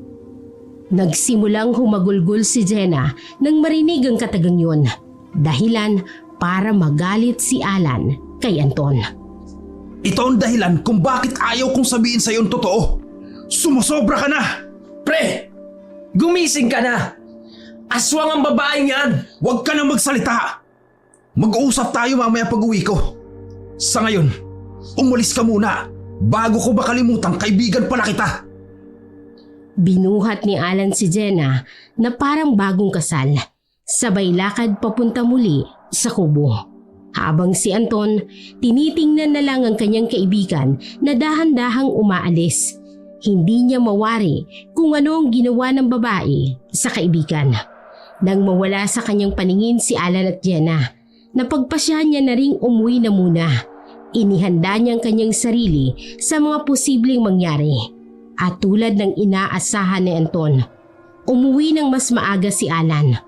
Nagsimulang humagulgol si Jenna nang marinig ang katagang yun. Dahilan para magalit si Alan kay Anton. Ito ang dahilan kung bakit ayaw kong sabihin sa'yo ang totoo. Sumusobra ka na! Pre! Gumising ka na! Aswang ang babaeng yan! Huwag ka na magsalita! Mag-uusap tayo mamaya pag-uwi ko. Sa ngayon, umalis ka muna bago ko makalimutan kaibigan pala kita. Binuhat ni Alan si Jenna na parang bagong kasal. Sabay lakad papunta muli sa kubo. Habang si Anton, tinitingnan na lang ang kanyang kaibigan na dahan-dahang umaalis. Hindi niya mawari kung ano ang ginawa ng babae sa kaibigan. Nang mawala sa kanyang paningin si Alan at Jenna, napagpasyahan niya na ring umuwi na muna. Inihanda niya ang kanyang sarili sa mga posibleng mangyari. At tulad ng inaasahan ni Anton, umuwi ng mas maaga si Alan.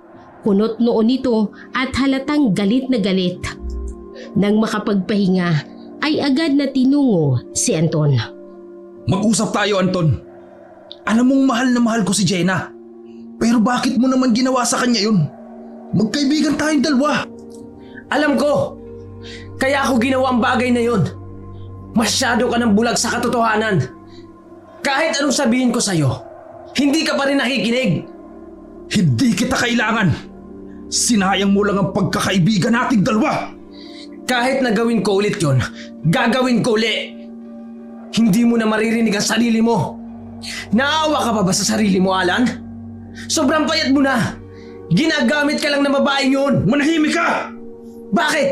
Kunot noon nito at halatang galit na galit. Nang makapagpahinga ay agad na tinungo si Anton. Mag-usap tayo, Anton. Alam mong mahal na mahal ko si Jenna. Pero bakit mo naman ginawa sa kanya yun? Magkaibigan tayong dalawa. Alam ko! Kaya ako ginawa ang bagay na yun. Masyado ka ng bulag sa katotohanan. Kahit anong sabihin ko sa'yo, hindi ka pa rin nakikinig. Hindi kita kailangan. Sinayang mo lang ang pagkakaibigan nating dalawa. Kahit na gawin ko ulit yun, gagawin ko ulit. Hindi mo na maririnig ang sarili mo. Naawa ka pa ba sa sarili mo, Alan? Sobrang payat mo na. Ginagamit ka lang ng babaeng yun. Manahimik ka! Bakit?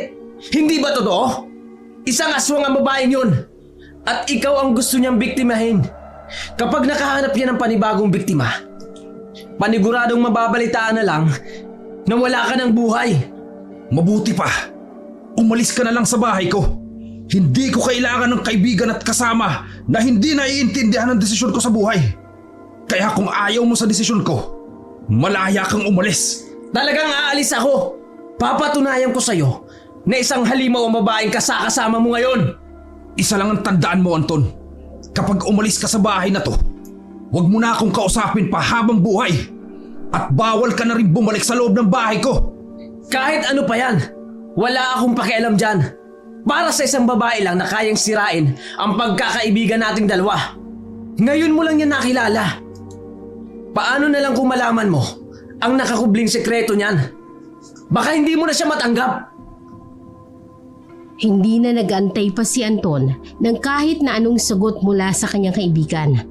Hindi ba totoo? Isang aswang ang babaeng yun. At ikaw ang gusto niyang biktimahin. Kapag nakahanap niya ng panibagong biktima, Paniguradong mababalitaan na lang na wala ka ng buhay. Mabuti pa. Umalis ka na lang sa bahay ko. Hindi ko kailangan ng kaibigan at kasama na hindi naiintindihan ang desisyon ko sa buhay. Kaya kung ayaw mo sa desisyon ko, malaya kang umalis. Talagang aalis ako. Papatunayan ko sa'yo na isang halimaw ang babaeng kasama mo ngayon. Isa lang ang tandaan mo, Anton. Kapag umalis ka sa bahay na to, huwag mo na akong kausapin pa habang buhay. At bawal ka na rin bumalik sa loob ng bahay ko. Kahit ano pa yan, wala akong pakialam dyan. Para sa isang babae lang na kayang sirain ang pagkakaibigan nating dalawa. Ngayon mo lang yan nakilala. Paano na lang kung malaman mo ang nakakubling sekreto niyan? Baka hindi mo na siya matanggap. Hindi na nag-antay pa si Anton ng kahit na anong sagot mula sa kanyang kaibigan.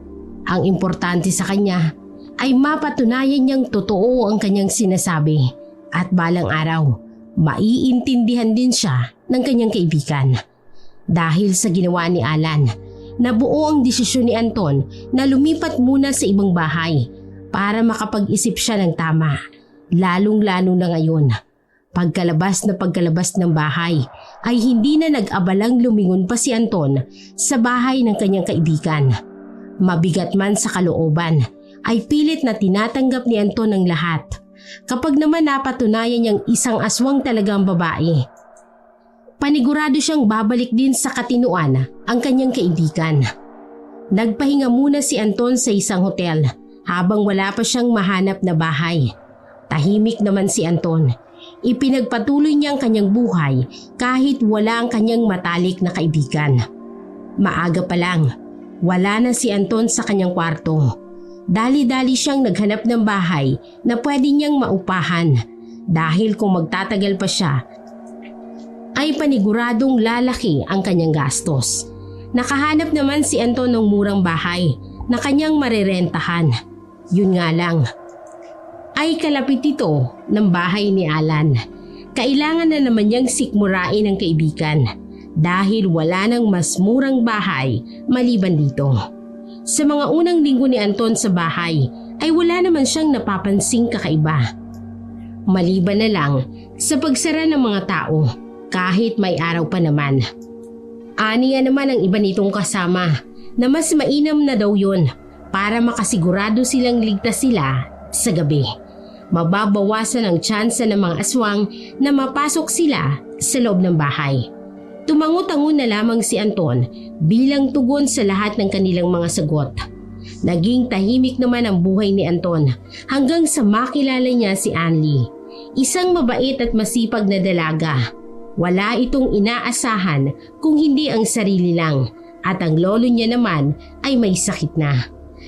Ang importante sa kanya ay mapatunayan niyang totoo ang kanyang sinasabi at balang araw, maiintindihan din siya ng kanyang kaibigan. Dahil sa ginawa ni Alan, nabuo ang desisyon ni Anton na lumipat muna sa ibang bahay para makapag-isip siya ng tama, lalong-lalo na ngayon. Pagkalabas ng bahay ay hindi na nag-abalang lumingon pa si Anton sa bahay ng kanyang kaibigan. Mabigat man sa kalooban ay pilit na tinatanggap ni Anton ang lahat. Kapag naman napatunayan niyang isang aswang talagang babae, panigurado siyang babalik din sa katinuan ang kanyang kaibigan. Nagpahinga muna si Anton sa isang hotel habang wala pa siyang mahanap na bahay. Tahimik naman si Anton. Ipinagpatuloy niya ang kanyang buhay kahit wala ang kanyang matalik na kaibigan. Maaga pa lang, wala na si Anton sa kanyang kwarto. Dali-dali siyang naghanap ng bahay na pwede niyang maupahan dahil kung magtatagal pa siya, ay paniguradong lalaki ang kanyang gastos. Nakahanap naman si Anton ng murang bahay na kanyang marerentahan. Yun nga lang, ay kalapit ito ng bahay ni Alan. Kailangan na naman niyang sikmurain ang kaibigan dahil wala nang mas murang bahay maliban dito. Sa mga unang linggo ni Anton sa bahay ay wala naman siyang napapansing kakaiba. Maliban na lang sa pagsara ng mga tao kahit may araw pa naman. Aniya naman ang iba nitong kasama na mas mainam na daw yun para makasigurado silang ligtas sila sa gabi. Mababawasan ang tsansa ng mga aswang na mapasok sila sa loob ng bahay. Tumango-tango na lamang si Anton bilang tugon sa lahat ng kanilang mga sagot. Naging tahimik naman ang buhay ni Anton hanggang sa makilala niya si Anli, isang mabait at masipag na dalaga. Wala itong inaasahan kung hindi ang sarili lang at ang lolo niya naman ay may sakit na.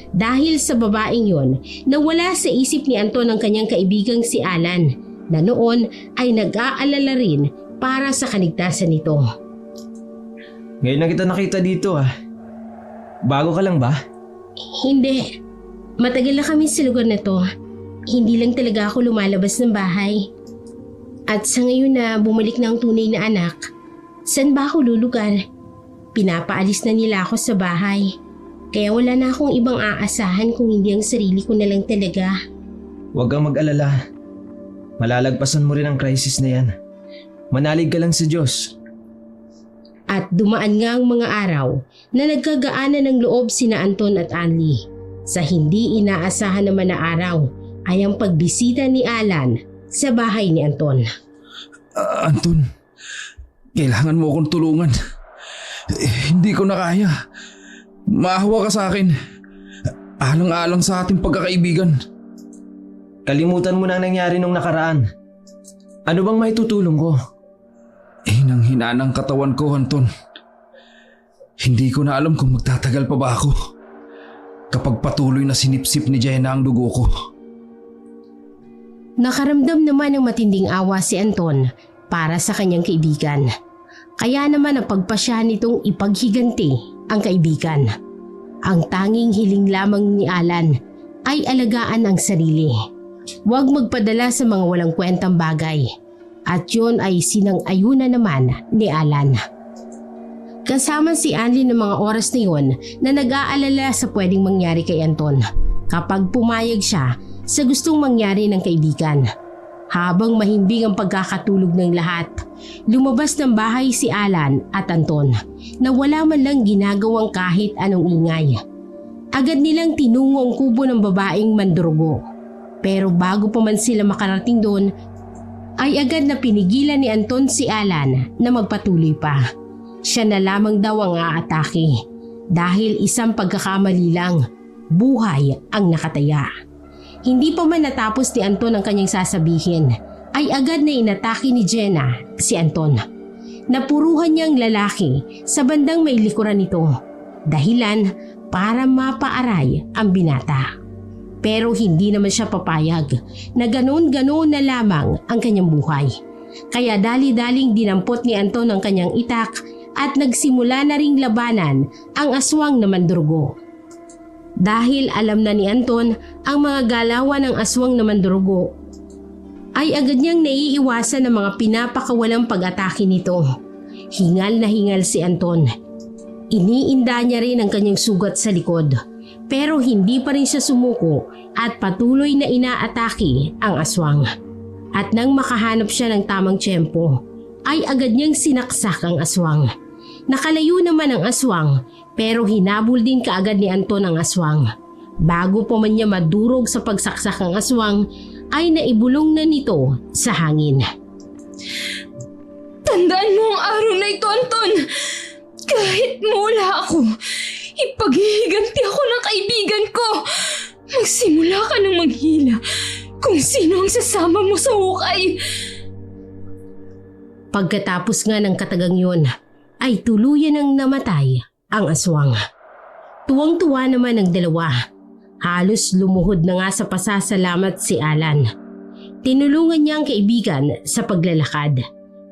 Dahil sa babaeng yon, nawala sa isip ni Anton ang kanyang kaibigang si Alan na noon ay nag-aalala rin para sa kaligtasan nito. Ngayon na kita nakita dito Bago ka lang ba? Hindi. Matagal na kami sa lugar na to. Hindi lang talaga ako lumalabas ng bahay. At sa ngayon na bumalik na ang tunay na anak, saan ba ako lulugar? Pinapaalis na nila ako sa bahay. Kaya wala na akong ibang aasahan kung hindi ang sarili ko na lang talaga. Huwag kang mag-alala. Malalagpasan mo rin ang crisis na yan. Manalig ka lang sa Diyos. At dumaan nga ang mga araw na nagkagaanan ng loob sina Anton at Anli. Sa hindi inaasahan naman na araw ay ang pagbisita ni Alan sa bahay ni Anton. Anton, kailangan mo akong tulungan. Hindi ko na kaya. Maawa ka sa akin. Alang-alang sa ating pagkakaibigan. Kalimutan mo na ang nangyari nung nakaraan. Ano bang maitutulong ko? Hinang-hina ng katawan ko, Anton. Hindi ko na alam kung magtatagal pa ba ako kapag patuloy na sinipsip ni Jenna ang dugo ko. Nakaramdam naman ng matinding awa si Anton para sa kanyang kaibigan. Kaya naman napagpasya nitong ipaghiganti ang kaibigan. Ang tanging hiling lamang ni Alan ay alagaan ang sarili. Huwag magpadala sa mga walang kwentang bagay. At yun ay sinang-ayuna naman ni Alan. Kasama si Anli ng mga oras na yun na nag-aalala sa pwedeng mangyari kay Anton. Kapag pumayag siya sa gustong mangyari ng kaibigan. Habang mahimbing ang pagkakatulog ng lahat, lumabas ng bahay si Alan at Anton na wala man lang ginagawang kahit anong ingay. Agad nilang tinungo ang kubo ng babaeng mandurugo. Pero bago pa man sila makarating doon, ay agad na pinigilan ni Anton si Alan na magpatuloy pa. Siya na lamang daw ang aatake dahil isang pagkakamali lang, buhay ang nakataya. Hindi pa man natapos ni Anton ang kanyang sasabihin, ay agad na inatake ni Jenna si Anton. Napuruhan niyang lalaki sa bandang may likuran nito, dahilan para mapaaray ang binata. Pero hindi naman siya papayag na ganoon-ganoon na lamang ang kanyang buhay. Kaya dali-daling dinampot ni Anton ang kanyang itak at nagsimula na ring labanan ang aswang na mandurugo. Dahil alam na ni Anton ang mga galawan ng aswang na mandurugo, ay agad niyang naiiwasan ng mga pinapakawalang pag-atake nito. Hingal na hingal si Anton. Iniinda niya rin ang kanyang sugat sa likod, pero hindi pa rin siya sumuko at patuloy na inaatake ang aswang. At nang makahanap siya ng tamang tiyempo, ay agad niyang sinaksak ang aswang. Nakalayo naman ang aswang, pero hinabol din kaagad ni Anton ang aswang. Bago pa man niya madurog sa pagsaksak ang aswang, ay naibulong na nito sa hangin. Tandaan mo ang araw na ito, Anton! Kahit mawala ako, ipaghihiganti ako ng kaibigan ko! Magsimula ka ng maghila kung sino ang sasama mo sa hukay! Pagkatapos nga ng katagang yun, ay tuluyan ang namatay ang aswang. Tuwang-tuwa naman ang dalawa. Halos lumuhod na nga sa pasasalamat si Alan. Tinulungan niya ang kaibigan sa paglalakad.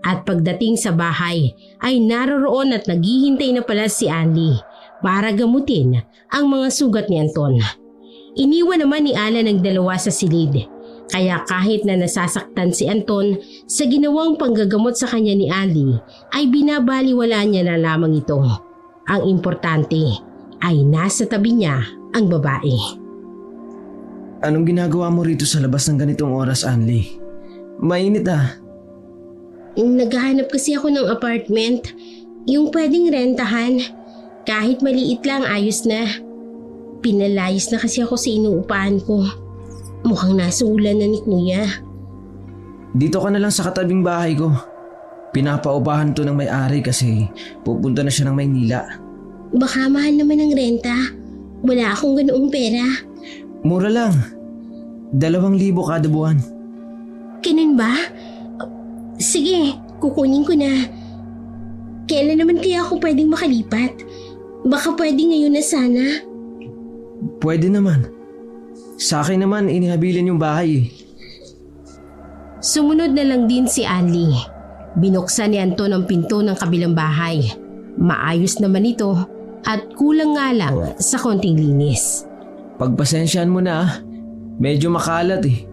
At pagdating sa bahay ay naroroon at naghihintay na pala si Anlie para gamutin ang mga sugat ni Anton. Iniwan naman ni Alan ang dalawa sa silid. Kaya kahit na nasasaktan si Anton sa ginawang panggagamot sa kanya ni Ali, ay binabaliwala niya na lamang ito. Ang importante ay nasa tabi niya ang babae. Anong ginagawa mo rito sa labas ng ganitong oras, Anlie? Mainit ah. Naghahanap kasi ako ng apartment, yung pwedeng rentahan. Kahit maliit lang, ayos na. Pinalayas na kasi ako sa inuupahan ko. Mukhang nasuulan na ni Kuya. Dito ka na lang sa katabing bahay ko. Pinapaupahan to ng may-ari kasi pupunta na siya ng Maynila. Baka mahal naman ang renta. Wala akong ganoong pera. Mura lang. 2,000 kada buwan. Ganun ba? Sige, kukunin ko na. Kailan naman kaya ako pwedeng makalipat? Baka pwede ngayon na sana. Pwede naman. Sa akin naman, inihabilin yung bahay eh. Sumunod na lang din si Anlie. Binuksan ni Anton ang pinto ng kabilang bahay. Maayos naman ito at kulang nga lang sa konting linis. Pagpasensyahan mo na ah. Medyo makalat eh.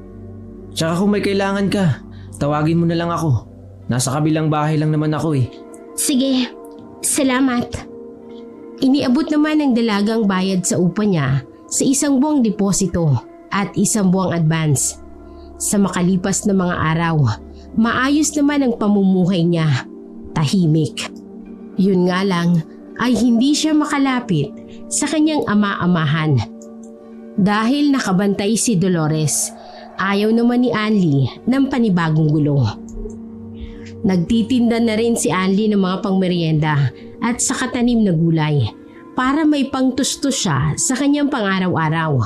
Tsaka kung may kailangan ka, tawagin mo na lang ako. Nasa kabilang bahay lang naman ako eh. Sige, salamat. Iniabot naman ng dalagang bayad sa upa niya sa 1 buwang deposito at 1 buwang advance. Sa makalipas na mga araw, maayos naman ang pamumuhay niya. Tahimik. Yun nga lang ay hindi siya makalapit sa kanyang ama-amahan. Dahil nakabantay si Dolores, ayaw naman ni Anlie ng panibagong gulo. Nagtitinda na rin si Anlie ng mga pangmeryenda at sa katanim na gulay para may pangtustos siya sa kanyang pang-araw-araw.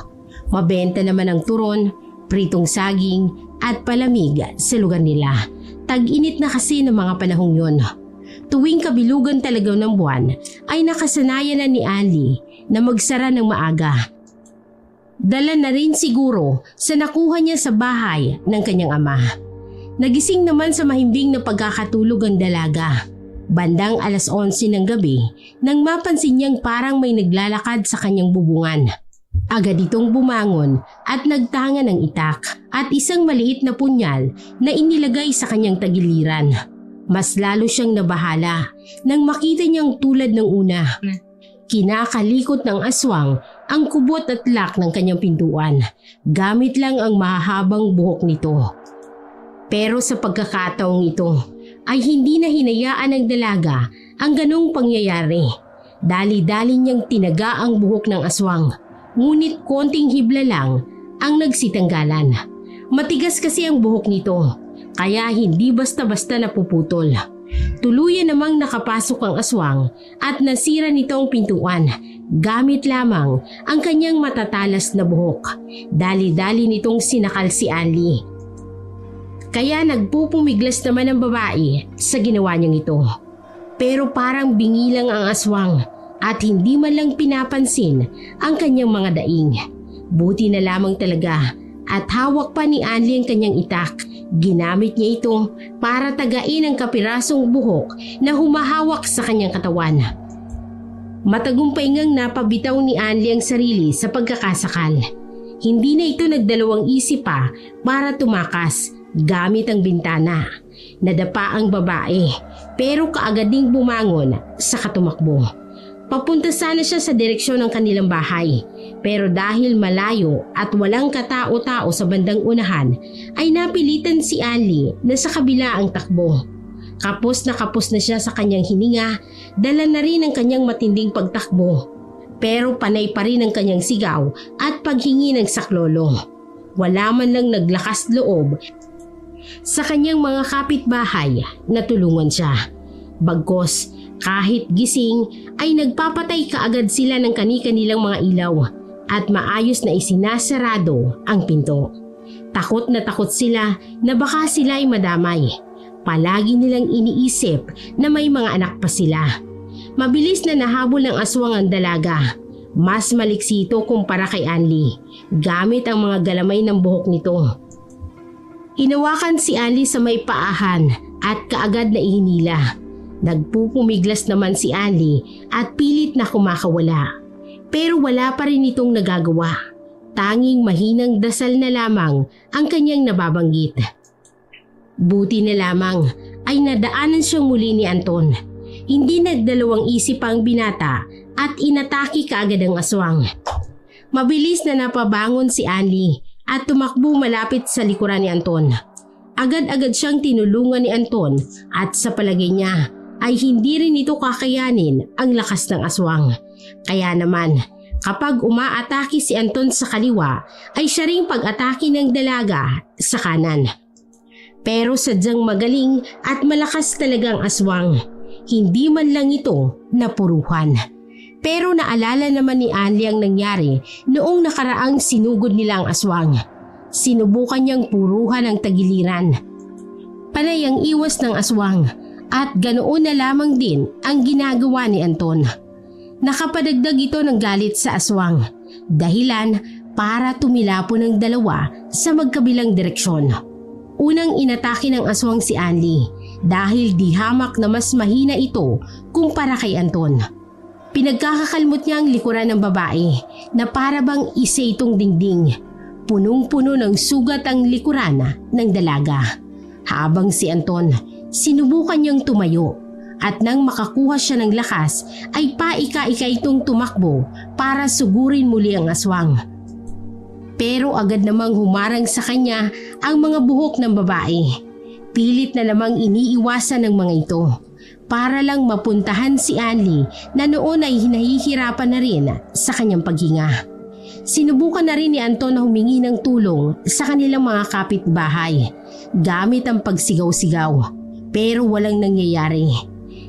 Mabenta naman ang turon, pritong saging at palamig sa lugar nila. Tag-init na kasi ng mga panahong yun. Tuwing kabilugan talaga ng buwan ay nakasanayan na ni Anlie na magsara ng maaga. Dala na rin siguro sa nakuha niya sa bahay ng kanyang ama. Nagising naman sa mahimbing na pagkakatulog ang dalaga. Bandang 11:00 ng gabi nang mapansin niyang parang may naglalakad sa kanyang bubungan. Agad itong bumangon at nagtanga ng itak at isang maliit na punyal na inilagay sa kanyang tagiliran. Mas lalo siyang nabahala nang makita niyang tulad ng una. Kinakalikot ng aswang ang kubot at lock ng kanyang pintuan gamit lang ang mahahabang buhok nito. Pero sa pagkakataong ito ay hindi na hinayaan ng dalaga ang ganong pangyayari. Dali-dali niyang tinaga ang buhok ng aswang, ngunit konting hibla lang ang nagsitanggalan. Matigas kasi ang buhok nito, kaya hindi basta-basta napuputol. Tuluyan namang nakapasok ang aswang at nasira nito ang pintuan gamit lamang ang kanyang matatalas na buhok. Dali-dali nitong sinakal si Ali. Kaya nagpupumiglas naman ang babae sa ginawa niyang ito. Pero parang bingi lang ang aswang at hindi man lang pinapansin ang kanyang mga daing. Buti na lamang talaga at hawak pa ni Ali ang kanyang itak. Ginamit niya ito para tagain ang kapirasong buhok na humahawak sa kanyang katawan. Matagumpay ngang napabitaw ni Ali ang sarili sa pagkakasakal. Hindi na ito nagdalawang isip pa para tumakas gamit ang bintana. Nadapa ang babae pero kaagad ding bumangon sa katumakbo. Papunta sana siya sa direksyon ng kanilang bahay, pero dahil malayo at walang katao-tao sa bandang unahan ay napilitan si Ali na sa kabila ang takbo. Kapos na siya sa kanyang hininga, dala na rin ang kanyang matinding pagtakbo. Pero panay pa rin ang kanyang sigaw at paghingi ng saklolo. Wala man lang naglakas loob sa kanyang mga kapitbahay na tulungan siya. Bagkos, kahit gising ay nagpapatay kaagad sila ng kani-kanilang mga ilaw at maayos na isinasarado ang pinto. Takot na takot sila na baka sila ay madamay. Palagi nilang iniisip na may mga anak pa sila. Mabilis na nahabol ng aswang ang dalaga. Mas maliksi ito kumpara kay Ali, gamit ang mga galamay ng buhok nito. Inawakan si Ali sa may paahan at kaagad na ihinila. Nagpupumiglas naman si Ali at pilit na kumakawala. Pero wala pa rin itong nagagawa. Tanging mahinang dasal na lamang ang kanyang nababanggit. Buti na lamang ay nadaanan siyang muli ni Anton. Hindi nagdalawang isip ang binata at inatake kaagad ang aswang. Mabilis na napabangon si Ali at tumakbo malapit sa likuran ni Anton. Agad-agad siyang tinulungan ni Anton at sa palagay niya ay hindi rin ito kakayanin ang lakas ng aswang. Kaya naman, kapag umaatake si Anton sa kaliwa, ay siya ring pag-atake ng dalaga sa kanan. Pero sadyang magaling at malakas talagang aswang. Hindi man lang ito napuruhan. Pero naalala naman ni Ali ang nangyari noong nakaraang sinugod nila ang aswang. Sinubukan niyang puruhan ang tagiliran. Panay ang iwas ng aswang. At ganoon na lamang din ang ginagawa ni Anton. Nakapadagdag ito ng galit sa aswang, dahilan para tumilapon ng dalawa sa magkabilang direksyon. Unang inatake ng aswang si Ali dahil di hamak na mas mahina ito kumpara kay Anton. Pinagkakakalmot niya ang likuran ng babae na para bang isa itong dingding. Punong-puno ng sugat ang likuran ng dalaga. Habang si Anton, sinubukan niyang tumayo at nang makakuha siya ng lakas ay paika-ika itong tumakbo para sugurin muli ang aswang. Pero agad namang humarang sa kanya ang mga buhok ng babae. Pilit na namang iniiwasan ng mga ito para lang mapuntahan si Ali na noon ay hinahihirapan na rin sa kanyang paghinga. Sinubukan na rin ni Anton na humingi ng tulong sa kanilang mga kapitbahay gamit ang pagsigaw-sigaw. Pero walang nangyayari.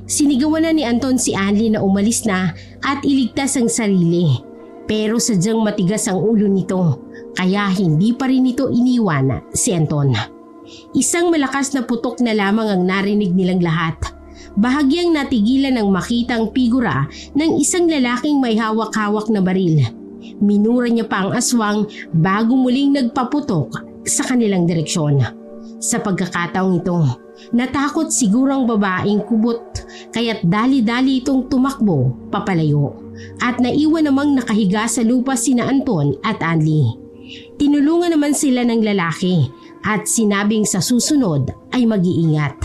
Sinigawan na ni Anton si Ali na umalis na at iligtas ang sarili. Pero sadyang matigas ang ulo nito, kaya hindi pa rin ito iniwan si Anton. Isang malakas na putok na lamang ang narinig nilang lahat. Bahagyang natigilan ng makita ang figura ng isang lalaking may hawak-hawak na baril. Minura niya pa ang aswang bago muling nagpaputok sa kanilang direksyon. Sa pagkakataong ito, natakot siguro ang babaeng kubot kaya't dali-dali itong tumakbo papalayo at naiwan namang nakahiga sa lupa sina Anton at Ali. Tinulungan naman sila ng lalaki at sinabing sa susunod ay mag-iingat.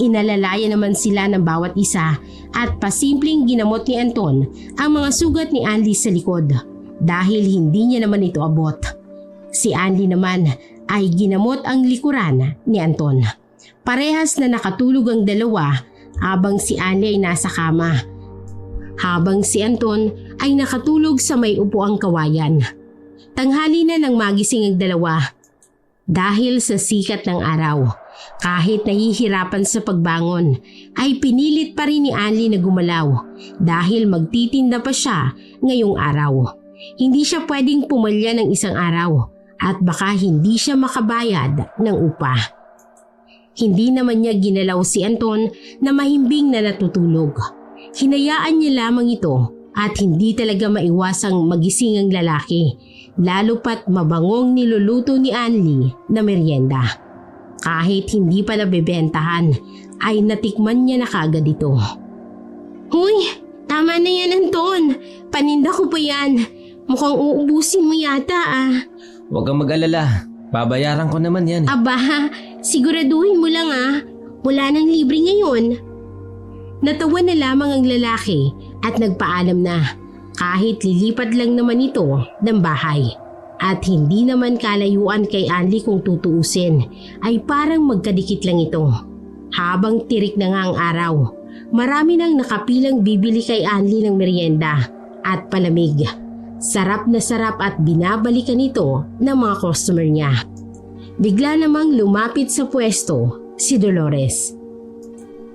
Inalalaya naman sila ng bawat isa at pasimpleng ginamot ni Anton ang mga sugat ni Ali sa likod. dahil hindi niya naman ito abot. Si Anli naman ay ginamot ang likuran ni Anton. Parehas na nakatulog ang dalawa habang si Anli ay nasa kama, habang si Anton ay nakatulog sa may upuang kawayan. Tanghali na nang magising ang dalawa dahil sa sikat ng araw. Kahit nahihirapan sa pagbangon, ay pinilit pa rin ni Anli na gumalaw dahil magtitinda pa siya ngayong araw. Hindi siya pwedeng pumalya ng isang araw at baka hindi siya makabayad ng upa. Hindi naman niya ginalaw si Anton na mahimbing na natutulog. Hinayaan niya lamang ito at hindi talaga maiwasang magising ang lalaki, lalo pat mabangong niluluto ni Anli na merienda. Kahit hindi pa nabebentahan, ay natikman niya na kaagad ito. Huy, tama na yan Anton. Paninda ko pa yan. Mukhang uubusin mo yata ah. Huwag kang mag-alala. Babayaran ko naman yan. Aba, siguraduhin mo lang ah. Wala nang libre ngayon. Natawa na lamang ang lalaki at nagpaalam na kahit lilipat lang naman ito ng bahay. At hindi naman kalayuan kay Anli kung tutuusin, ay parang magkadikit lang ito. Habang tirik na nga ang araw, marami nang nakapilang bibili kay Anli ng merienda at palamig. Sarap na sarap at binabalikan ito ng mga customer niya. Bigla namang lumapit sa pwesto si Dolores.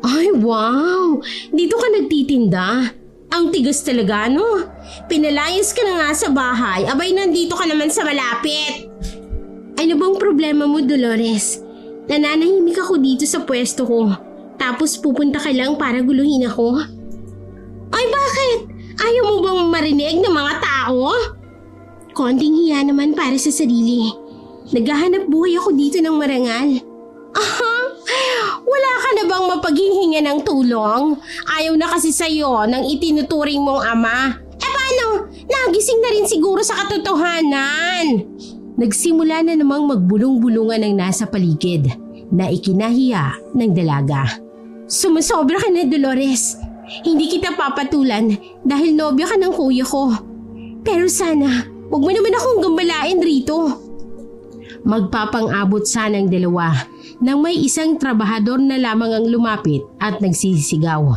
Ay wow! Dito ka nagtitinda? Ang tigas talaga no? Pinalayas ka na nga sa bahay, abay nandito ka naman sa malapit. Ano bang problema mo Dolores? Nananahimik ako dito sa pwesto ko, tapos pupunta ka lang para guluhin ako? Ay bakit? Ayaw mo bang marinig ng mga tao? Konting hiya naman para sa sarili. Naghahanap buhay ako dito ng marangal. Wala ka na bang mapaghihinga ng tulong? Ayaw na kasi sa'yo ng itinuturing mong ama. Paano? Nagising na rin siguro sa katotohanan. Nagsimula na namang magbulong-bulungan ang nasa paligid na ikinahiya ng dalaga. Sumusobra ka na Dolores. Hindi kita papatulan dahil nobya ka ng kuya ko. Pero sana, huwag mo naman akong gambalain rito. Magpapang-abot sana ang dalawa nang may isang trabahador na lamang ang lumapit at nagsisigaw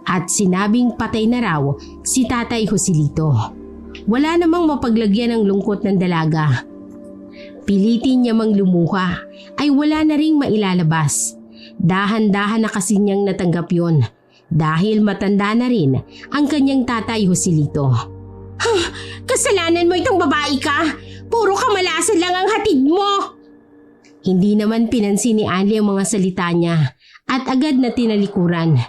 at sinabing patay na raw si Tatay Joselito. Wala namang mapaglagyan ng lungkot ng dalaga. Pilitin niya mang lumuha ay wala na ring mailalabas. Dahan-dahan na kasi niyang natanggap yon dahil matanda na rin ang kanyang Tatay Joselito. Kasalanan mo itong babae ka! Puro kamalasan lang ang hatid mo! Hindi naman pinansin ni Anli ang mga salita niya at agad na tinalikuran.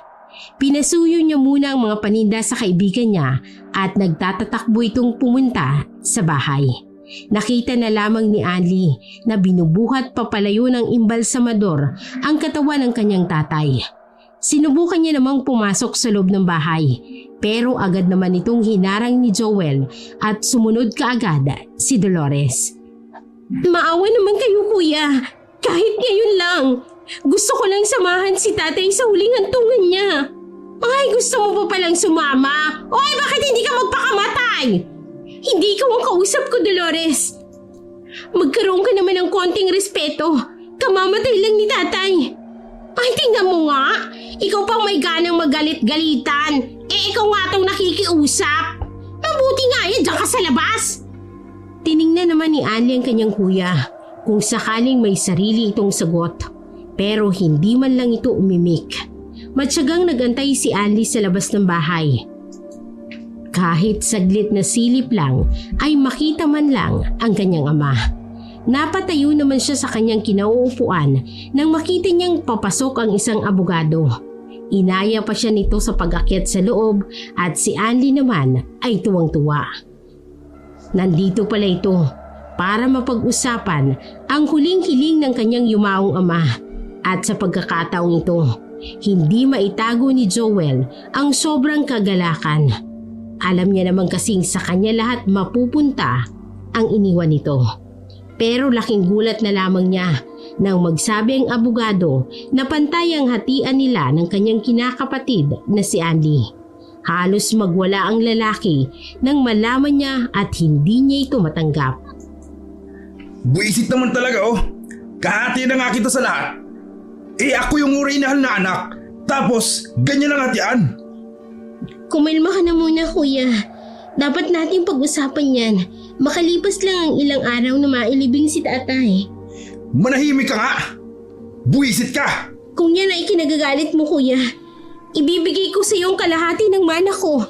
Pinasuyo niya muna ang mga paninda sa kaibigan niya at nagtatatakbo itong pumunta sa bahay. Nakita na lamang ni Anli na binubuhat papalayo ng imbalsamador ang katawan ng kanyang tatay. Sinubukan niya namang pumasok sa loob ng bahay pero agad naman itong hinarang ni Joel at sumunod kaagad si Dolores. Maawa naman kayo kuya, kahit ngayon lang. Gusto ko lang samahan si tatay sa huling hantungan niya. Ay, gusto mo pa palang sumama? Oy, bakit hindi ka magpakamatay? Hindi ikaw ang kausap ko, Dolores. Magkaroon ka naman ng konting respeto. Kamamatay lang ni tatay. Ay, tingnan mo nga. Ikaw pang may ganang magalit-galitan. Ikaw nga itong nakikiusap. Mabuti nga yan, diyan ka sa labas. Tiningnan naman ni Anli ang kanyang kuya kung sakaling may sarili itong sagot. Pero hindi man lang ito umimik. Matyagang nagantay si Anli sa labas ng bahay. Kahit saglit na silip lang ay makita man lang ang kanyang ama. Napatayo naman siya sa kanyang kinauupuan nang makita niyang papasok ang isang abogado. Inaya pa siya nito sa pag-akyat sa loob at si Anli naman ay tuwang-tuwa. Nandito pala ito para mapag-usapan ang huling hiling ng kanyang yumaong ama. At sa pagkakataong ito, hindi maitago ni Joel ang sobrang kagalakan. Alam niya naman kasing sa kanya lahat mapupunta ang iniwan nito. Pero laking gulat na lamang niya nang magsabi ang abogado na pantay ang hatian nila ng kanyang kinakapatid na si Anli. Halos magwala ang lalaki nang malaman niya at hindi niya ito matanggap. Buisit naman talaga oh. Kahati na nga kita sa lahat. Ako yung orihinal na anak. Tapos ganyan ang hatian. Kumalma ka na muna kuya. Dapat nating pag-usapan yan. Makalipas lang ang ilang araw na mailibing si tatay. Manahimik ka nga. Buisit ka. Kung yan ay kinagagalit mo kuya, ibibigay ko sa iyong kalahati ng mana ko.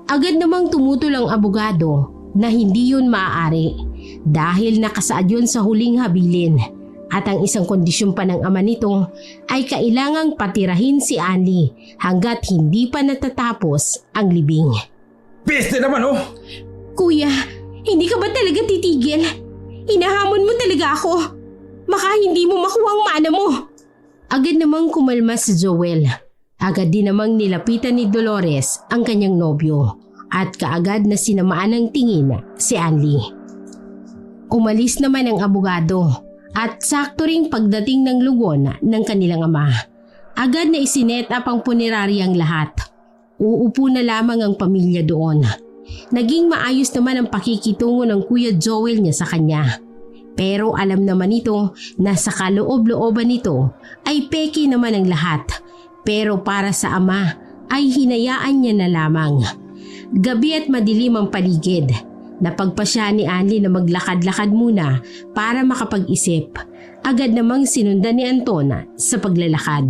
Agad namang tumutol ang abogado na hindi yun maaari dahil nakasaad yun sa huling habilin. At ang isang kondisyon pa ng ama nito ay kailangang patirahin si Anli hanggat hindi pa natatapos ang libing. Peste naman oh. Kuya, hindi ka ba talaga titigil? Hinahamon mo talaga ako. Baka hindi mo makuha ang mana mo. Agad namang kumalma si Joel. Agad din namang nilapitan ni Dolores ang kanyang nobyo at kaagad na sinamaan ng tingin si Anli. Umalis naman ang abogado at sakto ring pagdating ng lugon ng kanilang ama. Agad na isinet up ang puneraryang lahat. Uupo na lamang ang pamilya doon. Naging maayos naman ang pakikitungo ng Kuya Joel niya sa kanya. Pero alam naman ito na sa kaloob-looban nito ay peke naman ang lahat. Pero para sa ama ay hinayaan niya na lamang. Gabi at madilim ang paligid. Napagpasya ni Anli na maglakad-lakad muna para makapag-isip. Agad namang sinundan ni Anton sa paglalakad.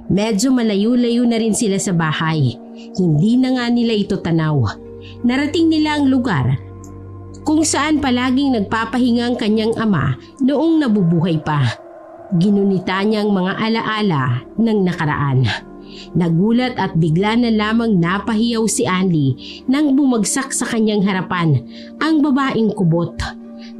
Medyo malayo-layo na rin sila sa bahay. Hindi na nga nila ito tanaw. Narating nila ang lugar kung saan palaging nagpapahinga ang kanyang ama noong nabubuhay pa. Ginunita niya ang mga alaala ng nakaraan. Nagulat at bigla na lamang napahiyaw si Anli nang bumagsak sa kanyang harapan ang babaeng kubot.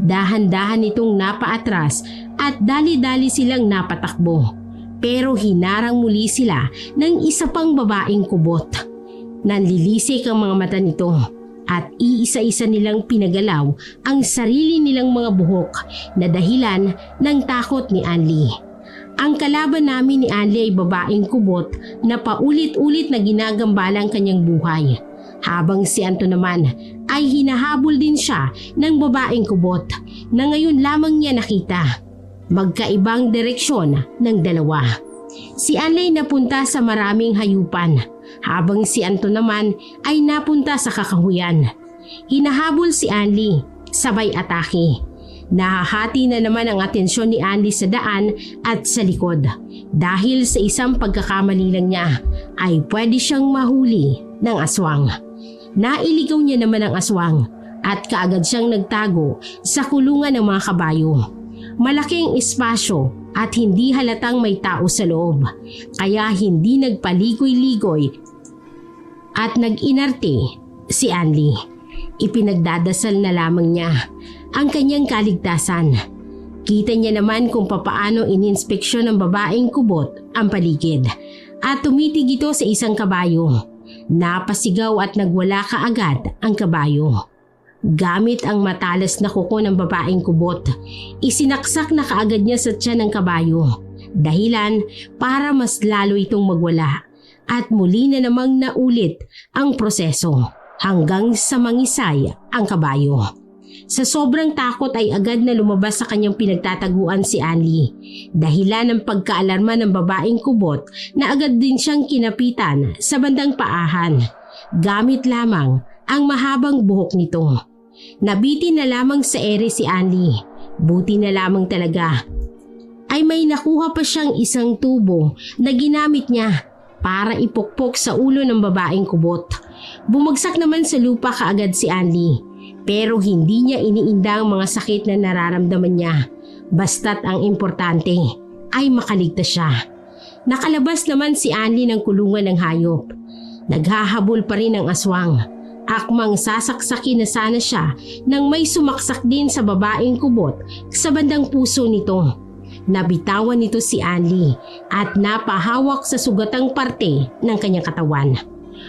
Dahan-dahan itong napaatras at dali-dali silang napatakbo. Pero hinarang muli sila ng isa pang babaeng kubot. Nanlilisik ang mga mata nito at iisa-isa nilang pinagalaw ang sarili nilang mga buhok na dahilan ng takot ni Anli. Ang kalaban namin ni Anli ay babaeng kubot na paulit-ulit na ginagambala ang kanyang buhay. Habang si Anton naman ay hinahabol din siya ng babaeng kubot na ngayon lamang niya nakita. Magkaibang direksyon ng dalawa. Si Anli napunta sa maraming hayupan habang si Anton naman ay napunta sa kakahuyan. Hinahabol si Anli, sabay atake. Nahahati na naman ang atensyon ni Anli sa daan at sa likod. Dahil sa isang pagkakamali lang niya ay pwede siyang mahuli ng aswang. Nailigaw niya naman ang aswang at kaagad siyang nagtago sa kulungan ng mga kabayo. Malaking espasyo at hindi halatang may tao sa loob. Kaya hindi nagpaligoy-ligoy at nag-inarte si Anli. Ipinagdadasal na lamang niya ang kanyang kaligtasan. Kita niya naman kung papaano ininspeksyon ng babaeng kubot ang paligid at tumitig ito sa isang kabayo. Napasigaw at nagwala kaagad ang kabayo. Gamit ang matalas na kuko ng babaeng kubot, isinaksak na kaagad niya sa tiyan ng kabayo. Dahilan para mas lalo itong magwala at muli na namang naulit ang proseso hanggang sa mangisay ang kabayo. Sa sobrang takot ay agad na lumabas sa kanyang pinagtataguan si Anli. Dahilan ng pagkaalarma ng babaeng kubot na agad din siyang kinapitan sa bandang paahan. Gamit lamang ang mahabang buhok nito. Nabitin na lamang sa ere si Anli. Buti na lamang talaga ay may nakuha pa siyang isang tubo na ginamit niya para ipukpok sa ulo ng babaeng kubot. Bumagsak naman sa lupa kaagad si Anli. Pero hindi niya iniinda ang mga sakit na nararamdaman niya. Basta't ang importante ay makaligtas siya. Nakalabas naman si Anli ng kulungan ng hayop. Naghahabol pa rin ang aswang. Akmang sasaksakin na sana siya nang may sumaksak din sa babaeng kubot sa bandang puso nito. Nabitawan nito si Anli at napahawak sa sugatang parte ng kanyang katawan.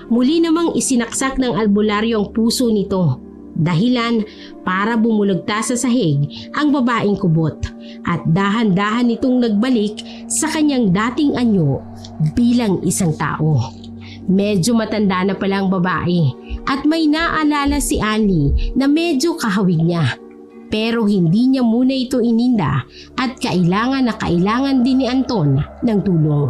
Muli namang isinaksak ng albularyo ang puso nito. Dahilan para bumulagta sa sahig ang babaeng kubot at dahan-dahan itong nagbalik sa kanyang dating anyo bilang isang tao. Medyo matanda na pala ang babae at may naalala si Anli na medyo kahawig niya. Pero hindi niya muna ito ininda at kailangan din ni Anton ng tulong.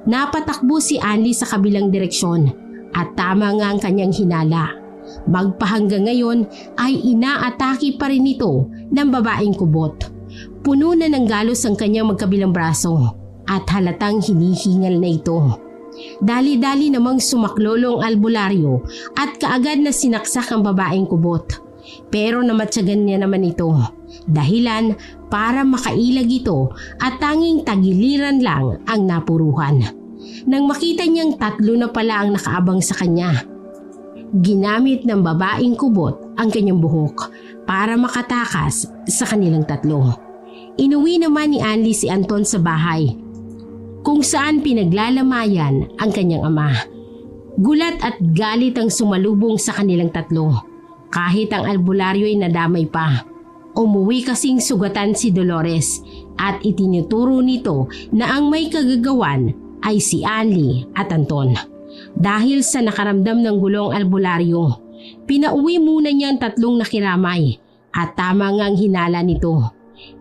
Napatakbo si Anli sa kabilang direksyon at tama nga ang kanyang hinala. Magpahanggang ngayon ay inaatake pa rin ito ng babaeng kubot. Puno na ng galos ang kanyang magkabilang braso at halatang hinihingal na ito. Dali-dali namang sumaklolo ang albularyo at kaagad na sinaksak ang babaeng kubot. Pero namatyagan niya naman ito. Dahilan para makailag ito at tanging tagiliran lang ang napuruhan. Nang makita niyang 3 na pala ang nakaabang sa kanya, ginamit ng babaeng kubot ang kanyang buhok para makatakas sa kanilang 3. Inuwi naman ni Anli si Anton sa bahay kung saan pinaglalamayan ang kanyang ama. Gulat at galit ang sumalubong sa kanilang 3 kahit ang albularyo ay nadamay pa. Umuwi kasing sugatan si Dolores at itinuturo nito na ang may kagagawan ay si Anli at Anton. Dahil sa nakaramdam ng gulong albularyo, pinauwi muna niya ang 3 nakiramay at tama nga ang hinala nito.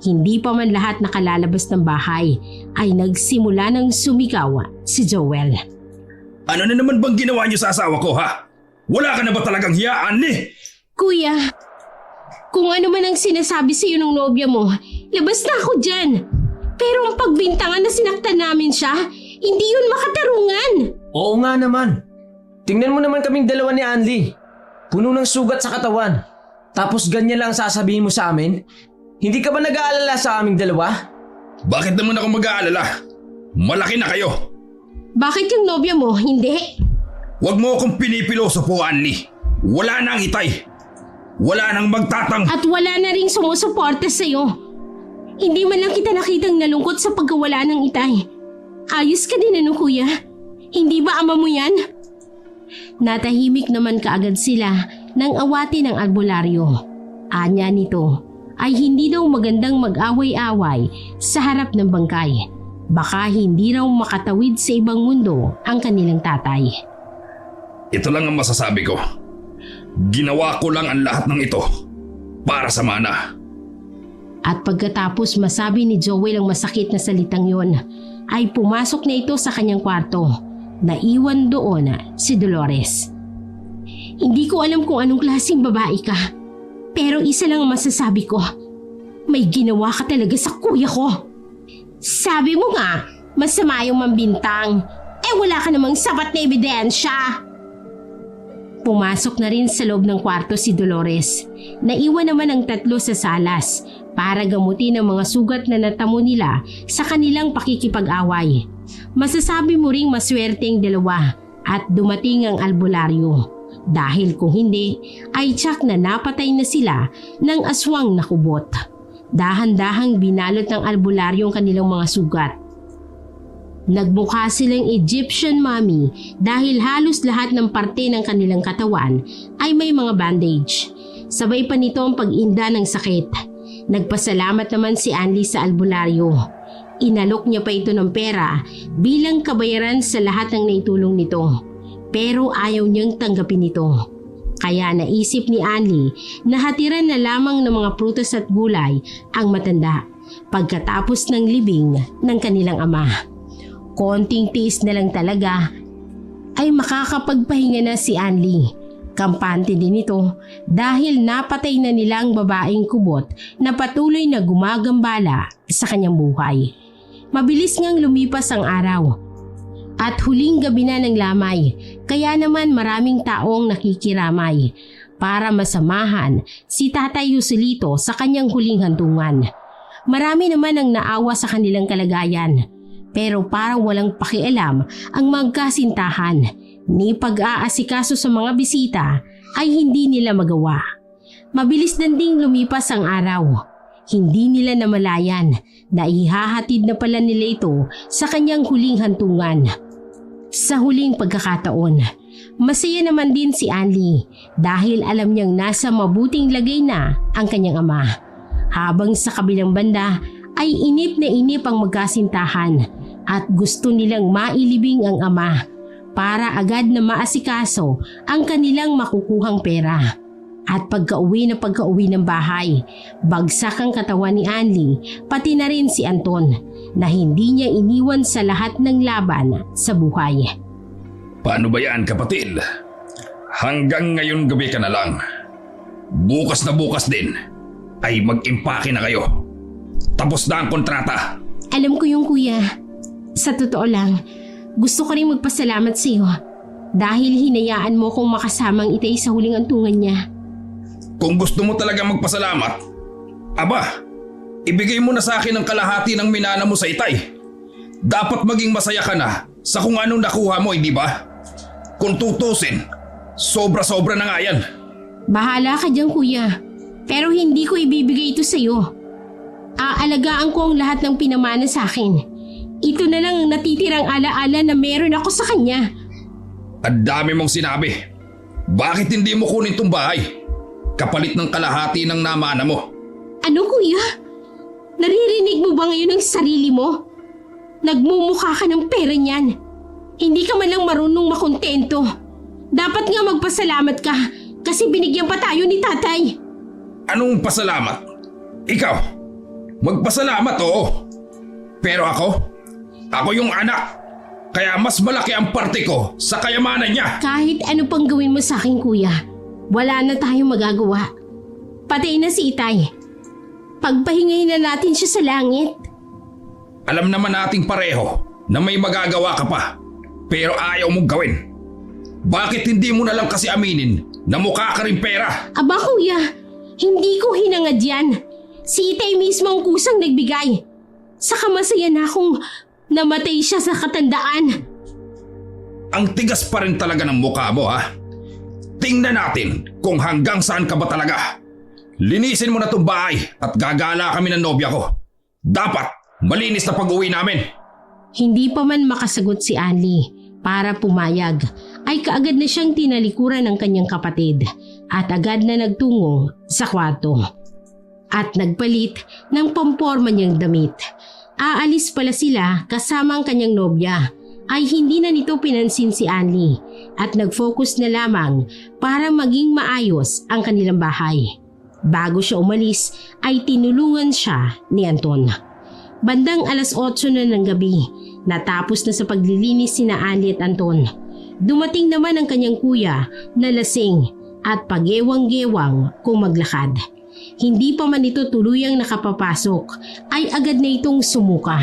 Hindi pa man lahat nakalalabas ng bahay ay nagsimula ng sumigaw si Joel. Ano na naman bang ginawa niyo sa asawa ko, ha? Wala ka na ba talagang hiyaan, eh? Kuya, kung ano man ang sinasabi sa iyo ng nobya mo, labas na ako dyan. Pero ang pagbintangan na sinaktan namin siya, hindi yun makatarungan. Oo nga naman. Tingnan mo naman kaming dalawa ni Anli. Puno ng sugat sa katawan. Tapos ganyan lang sasabihin mo sa amin? Hindi ka ba nag-aalala sa aming dalawa? Bakit naman ako mag-aalala? Malaki na kayo. Bakit yung nobya mo, hindi? Huwag mo akong pinipilosopo, Anli. Wala na ang itay. Wala nang magtatang. At wala na ring sumusuporta sa'yo. Hindi man lang kita nakitang nalungkot sa pagkawala ng itay. Ayos ka din ano, kuya? Hindi ba ama mo yan? Natahimik naman kaagad sila nang awati ng albularyo. Anya nito ay hindi daw magandang mag-away-away sa harap ng bangkay. Baka hindi raw makatawid sa ibang mundo ang kanilang tatay. Ito lang ang masasabi ko. Ginawa ko lang ang lahat ng ito para sa Mana. At pagkatapos masabi ni Joel ang masakit na salitang yon, ay pumasok na ito sa kanyang kwarto. Naiwan doon si Dolores. Hindi ko alam kung anong klaseng babae ka. Pero isa lang ang masasabi ko. May ginawa ka talaga sa kuya ko. Sabi mo nga, masama yung mambintang. Wala ka namang sapat na ebidensya. Pumasok na rin sa loob ng kwarto si Dolores. Naiwan naman ang 3 sa salas para gamutin ang mga sugat na natamo nila sa kanilang pakikipag-away. Masasabi mo ring maswerteng 2 at dumating ang albularyo. Dahil kung hindi, ay tsak na napatay na sila ng aswang na kubot. Dahan-dahang binalot ng albularyo ang kanilang mga sugat. Nagmukha silang Egyptian mummy dahil halos lahat ng parte ng kanilang katawan ay may mga bandage. Sabay pa nito ang pag-inda ng sakit. Nagpasalamat naman si Anli sa albularyo. Inalok niya pa ito ng pera bilang kabayaran sa lahat ng naitulong nito. Pero ayaw niyang tanggapin ito. Kaya naisip ni Anli na hatiran na lamang ng mga prutas at gulay ang matanda pagkatapos ng libing ng kanilang ama. Konting tiis na lang talaga ay makakapagpahinga na si Anli. Kampante din ito dahil napatay na nila ang babaeng kubot na patuloy na gumagambala sa kanyang buhay. Mabilis ngang lumipas ang araw at huling gabi na ng lamay, kaya naman maraming taong nakikiramay para masamahan si Tatay Joselito sa kanyang huling hantungan. Marami naman ang naawa sa kanilang kalagayan, pero parang walang pakialam ang magkasintahan. Ni pag-aasikaso sa mga bisita ay hindi nila magawa. Mabilis na ding lumipas ang araw. Hindi nila namalayan na ihahatid na pala nila ito sa kanyang huling hantungan. Sa huling pagkakataon, masaya naman din si Anli dahil alam niyang nasa mabuting lagay na ang kanyang ama. Habang sa kabilang banda ay inip na inip ang magkasintahan at gusto nilang mailibing ang ama. para agad na maasikaso ang kanilang makukuhang pera. At pagka-uwi ng bahay, bagsak ang katawan ni Anli, pati na rin si Anton, na hindi niya iniwan sa lahat ng laban sa buhay. Paano ba yan, kapatid? Hanggang ngayon gabi ka na lang. Bukas na bukas din ay mag-impake na kayo. Tapos na ang kontrata. Alam ko yung kuya. Sa totoo lang, gusto ko rin magpasalamat sa iyo dahil hinayaan mo kong makasamang Itay sa huling antungan niya. Kung gusto mo talaga magpasalamat, aba, ibigay mo na sa akin ang kalahati ng minana mo sa Itay. Dapat maging masaya ka na sa kung anong nakuha mo, hindi ba? Kung tutusin, sobra-sobra na nga yan. Bahala ka dyan kuya, pero hindi ko ibibigay ito sa iyo. Aalagaan ko ang lahat ng pinamana sa akin. Ito na lang ang natitirang alaala na meron ako sa kanya. Ang dami mong sinabi. Bakit hindi mo kunin tong bahay? Kapalit ng kalahati ng namana mo. Ano kuya? Naririnig mo ba ngayon ang sarili mo? Nagmumukha ka ng pera niyan. Hindi ka man lang marunong makontento. Dapat nga magpasalamat ka kasi binigyan pa tayo ni tatay. Anong pasalamat? Ikaw, magpasalamat oo. Pero ako yung anak. Kaya mas malaki ang parte ko sa kayamanan niya. Kahit ano pang gawin mo sa akin kuya, wala na tayong magagawa. Patay na si Itay. Pagpahingayin na natin siya sa langit. Alam naman nating pareho na may magagawa ka pa. Pero ayaw mong gawin. Bakit hindi mo na lang kasi aminin na mukha ka rin pera? Aba kuya, hindi ko hinangad yan. Si Itay mismo ang kusang nagbigay. Saka masaya na akong namatay siya sa katandaan. Ang tigas pa rin talaga ng mukha mo ha. Tingnan natin kung hanggang saan ka ba talaga. Linisin mo na itong bahay at gagala kami ng nobya ko. Dapat malinis na pag-uwi namin. Hindi pa man makasagot si Ali para pumayag ay kaagad na siyang tinalikuran ng kanyang kapatid at agad na nagtungo sa kwarto. At nagpalit ng pamporma niyang damit. Aalis pala sila kasama ang kanyang nobya ay hindi na nito pinansin si Anli at nag-focus na lamang para maging maayos ang kanilang bahay. Bago siya umalis ay tinulungan siya ni Anton. Bandang 8:00 na ng gabi, natapos na sa paglilinis sina Anli at Anton. Dumating naman ang kanyang kuya na lasing at pag-ewang-gewang kung maglakad. Hindi pa man ito tuluyang nakapapasok ay agad na itong sumuka.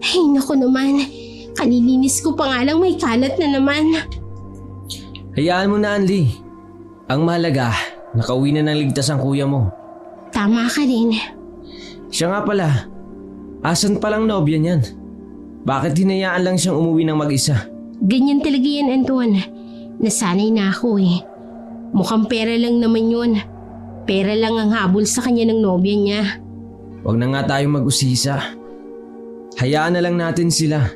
Ay naku naman, kalilinis ko pa nga lang may kalat na naman. Hayaan mo na, Anli. Ang mahalaga, nakauwi na ng ligtas ang kuya mo. Tama ka rin. Siya nga pala, asan palang nobya niyan? Bakit hinayaan lang siyang umuwi ng mag-isa? Ganyan talaga yan, Anton. Nasanay na ako eh. Mukhang pera lang naman yun. Pera lang ang habol sa kanya ng nobya niya. Huwag na nga tayong mag-usisa. Hayaan na lang natin sila.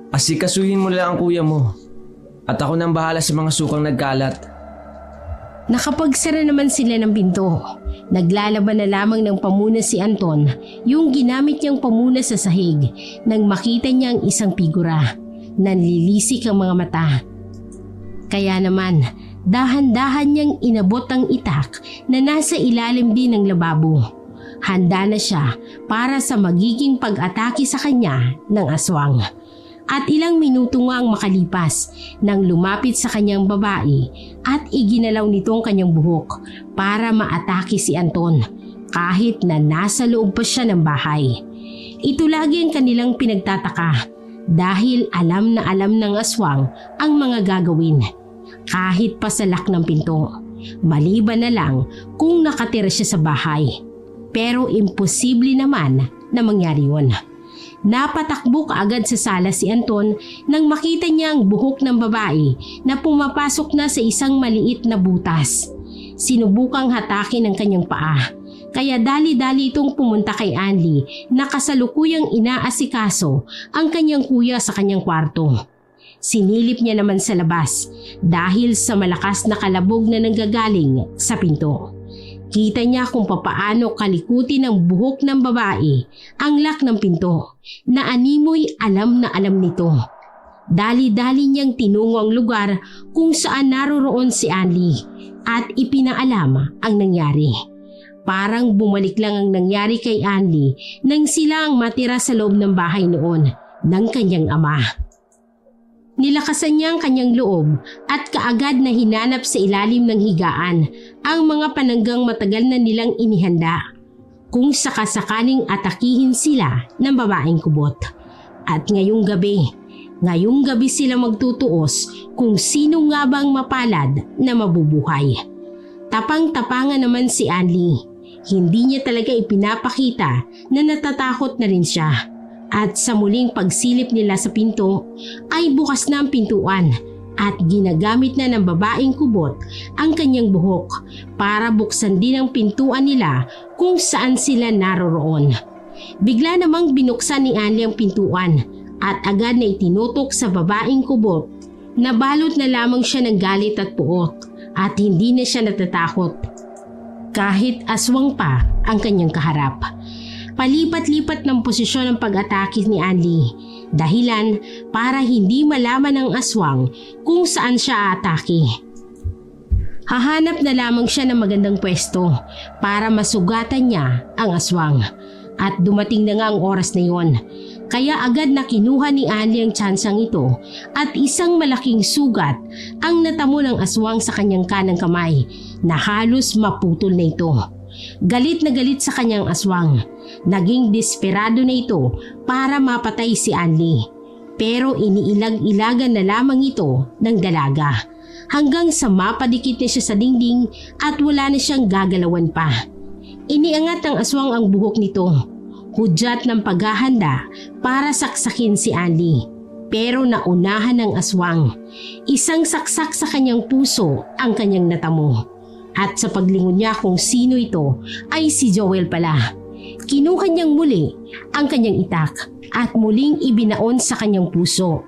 Asikasuhin mo na lang ang kuya mo. At ako nang bahala sa mga sukang nagkalat. Nakapagsara naman sila ng pinto. Naglalaban na lamang ng pamuna si Anton, yung ginamit niyang pamuna sa sahig, nang makita niya ang isang figura. Nanlilisik ang mga mata. Kaya naman, dahan-dahan niyang inabot ang itak na nasa ilalim din ng lababo. Handa na siya para sa magiging pag-atake sa kanya ng aswang. At ilang minuto nga ang makalipas nang lumapit sa kanyang babae at iginalaw nitong kanyang buhok para maatake si Anton kahit na nasa loob pa siya ng bahay. Ito lagi ang kanilang pinagtataka dahil alam na alam ng aswang ang mga gagawin kahit pasalak ng pinto. Maliban na lang kung nakatira siya sa bahay. Pero imposible naman na mangyari yun. Napatakbo kaagad sa sala si Anton nang makita niya ang buhok ng babae na pumapasok na sa isang maliit na butas. Sinubukang hatakin ang kanyang paa, kaya dali-dali itong pumunta kay Anli na kasalukuyang inaasikaso ang kanyang kuya sa kanyang kwarto. Sinilip niya naman sa labas dahil sa malakas na kalabog na nanggagaling sa pinto. Kita niya kung papaano kalikuti ng buhok ng babae ang lock ng pinto na animoy alam na alam nito. Dali-dali niyang tinungo ang lugar kung saan naroroon si Anli at ipinaalam ang nangyari. Parang bumalik lang ang nangyari kay Anli nang sila ang matira sa loob ng bahay noon ng kanyang ama. Nilakasan niya ang kanyang loob at kaagad na hinanap sa ilalim ng higaan ang mga pananggang matagal na nilang inihanda kung sakasakaling atakihin sila ng babaeng kubot. At ngayong gabi sila magtutuos kung sino nga bang mapalad na mabubuhay. Tapang-tapangan naman si Anli. Hindi niya talaga ipinapakita na natatakot na rin siya. At sa muling pagsilip nila sa pinto ay bukas na ang pintuan at ginagamit na ng babaeng kubot ang kanyang buhok para buksan din ang pintuan nila kung saan sila naroroon. Bigla namang binuksan ni Anli ang pintuan at agad na itinutok sa babaeng kubot na balot na lamang siya ng galit at puot at hindi na siya natatakot. Kahit aswang pa ang kanyang kaharap. Palipat-lipat ng posisyon ang pag-atake ni Anli, dahilan para hindi malaman ng aswang kung saan siya aatake. Hahanap na lamang siya ng magandang pwesto para masugatan niya ang aswang. At dumating na nga ang oras na yon. Kaya agad na kinuha ni Anli ang tsansang ito at isang malaking sugat ang natamo ng aswang sa kanyang kanang kamay na halos maputol na ito. Galit na galit sa kanyang aswang. Naging desperado na ito para mapatay si Anli. Pero iniilag-ilagan na lamang ito ng dalaga hanggang sa mapadikit na siya sa dingding at wala na siyang gagalawan pa. Iniangat ng aswang ang buhok nito. Hudyat ng paghahanda para saksakin si Anli. Pero naunahan ng aswang. Isang saksak sa kanyang puso ang kanyang natamo. At sa paglingon niya kung sino ito ay si Joel pala. Kinuha niyang muli ang kanyang itak at muling ibinaon sa kanyang puso.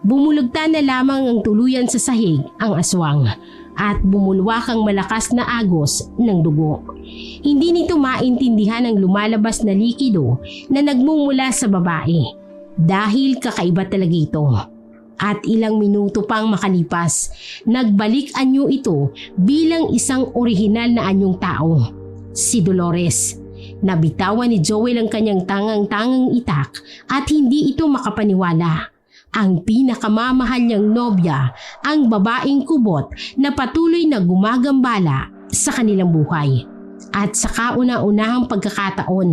Bumulugta na lamang ang tuluyan sa sahig ang aswang at bumulwak ang malakas na agos ng dugo. Hindi nito maintindihan ang lumalabas na likido na nagmumula sa babae dahil kakaiba talaga ito. At ilang minuto pang makalipas, nagbalik anyo ito bilang isang orihinal na anyong tao, si Dolores. Nabitawan ni Joel ang kanyang tangang-tangang itak at hindi ito makapaniwala. Ang pinakamamahal niyang nobya, ang babaeng kubot na patuloy na gumagambala sa kanilang buhay. At sa kauna-unahang pagkakataon,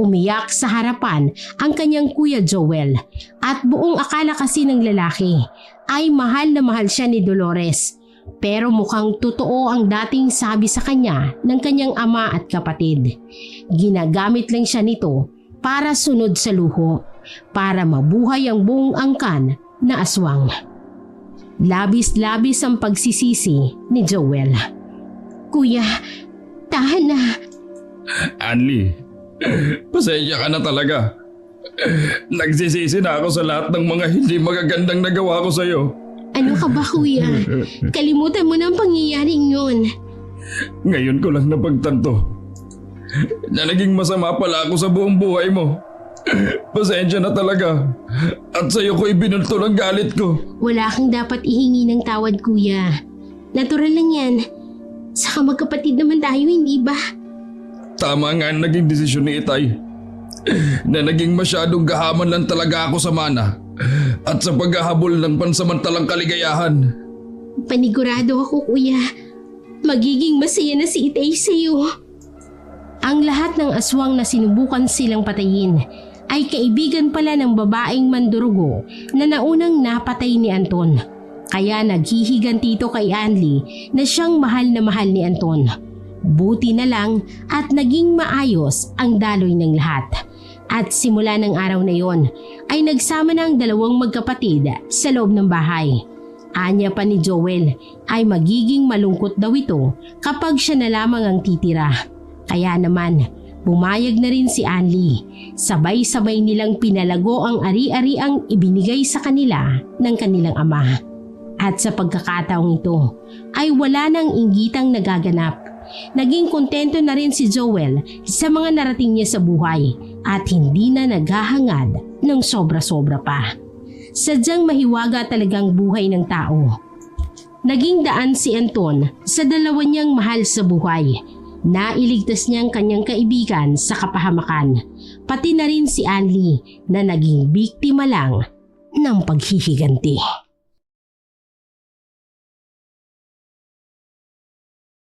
umiyak sa harapan ang kanyang kuya Joel at buong akala kasi ng lalaki ay mahal na mahal siya ni Dolores. Pero mukhang totoo ang dating sabi sa kanya ng kanyang ama at kapatid. Ginagamit lang siya nito para sunod sa luho, para mabuhay ang buong angkan na aswang. Labis-labis ang pagsisisi ni Joel. Kuya, tahan na. Anli, pasensya ka na talaga. Nagsisisi na ako sa lahat ng mga hindi magagandang nagawa ko sa'yo. Ano ka ba kuya? Kalimutan mo na ang pangyayaring yun. Ngayon ko lang napagtanto na naging masama pala ako sa buong buhay mo. Pasensya na talaga. At sa'yo ko ibinulto ng galit ko. Wala kang dapat ihingi ng tawad kuya. Natural lang yan. Saka magkapatid naman tayo, hindi ba? Tama nga ang naging desisyon ni Itay. Na naging masyadong gahaman lang talaga ako sa mana at sa paghahabol ng pansamantalang kaligayahan. Panigurado ako kuya. Magiging masaya na si Itay sa'yo. Ang lahat ng aswang na sinubukan silang patayin ay kaibigan pala ng babaeng mandurugo na naunang napatay ni Anton. Kaya naghihiganti ito kay Anli na siyang mahal na mahal ni Anton. Buti na lang at naging maayos ang daloy ng lahat. At simula ng araw na yon ay nagsama na ang dalawang magkapatid sa loob ng bahay. Anya pa ni Joel ay magiging malungkot daw ito kapag siya na lamang ang titira. Kaya naman, pumayag na rin si Anli. Sabay-sabay nilang pinalago ang ari-ariang ibinigay sa kanila ng kanilang ama. At sa pagkakataong ito ay wala nang inggitang nagaganap. Naging kontento na rin si Joel sa mga narating niya sa buhay at hindi na naghahangad ng sobra-sobra pa. Sadyang mahiwaga talagang buhay ng tao. Naging daan si Anton sa dalawa niyang mahal sa buhay. Nailigtas niya ang kanyang kaibigan sa kapahamakan, pati na rin si Anli na naging biktima lang ng paghihiganti.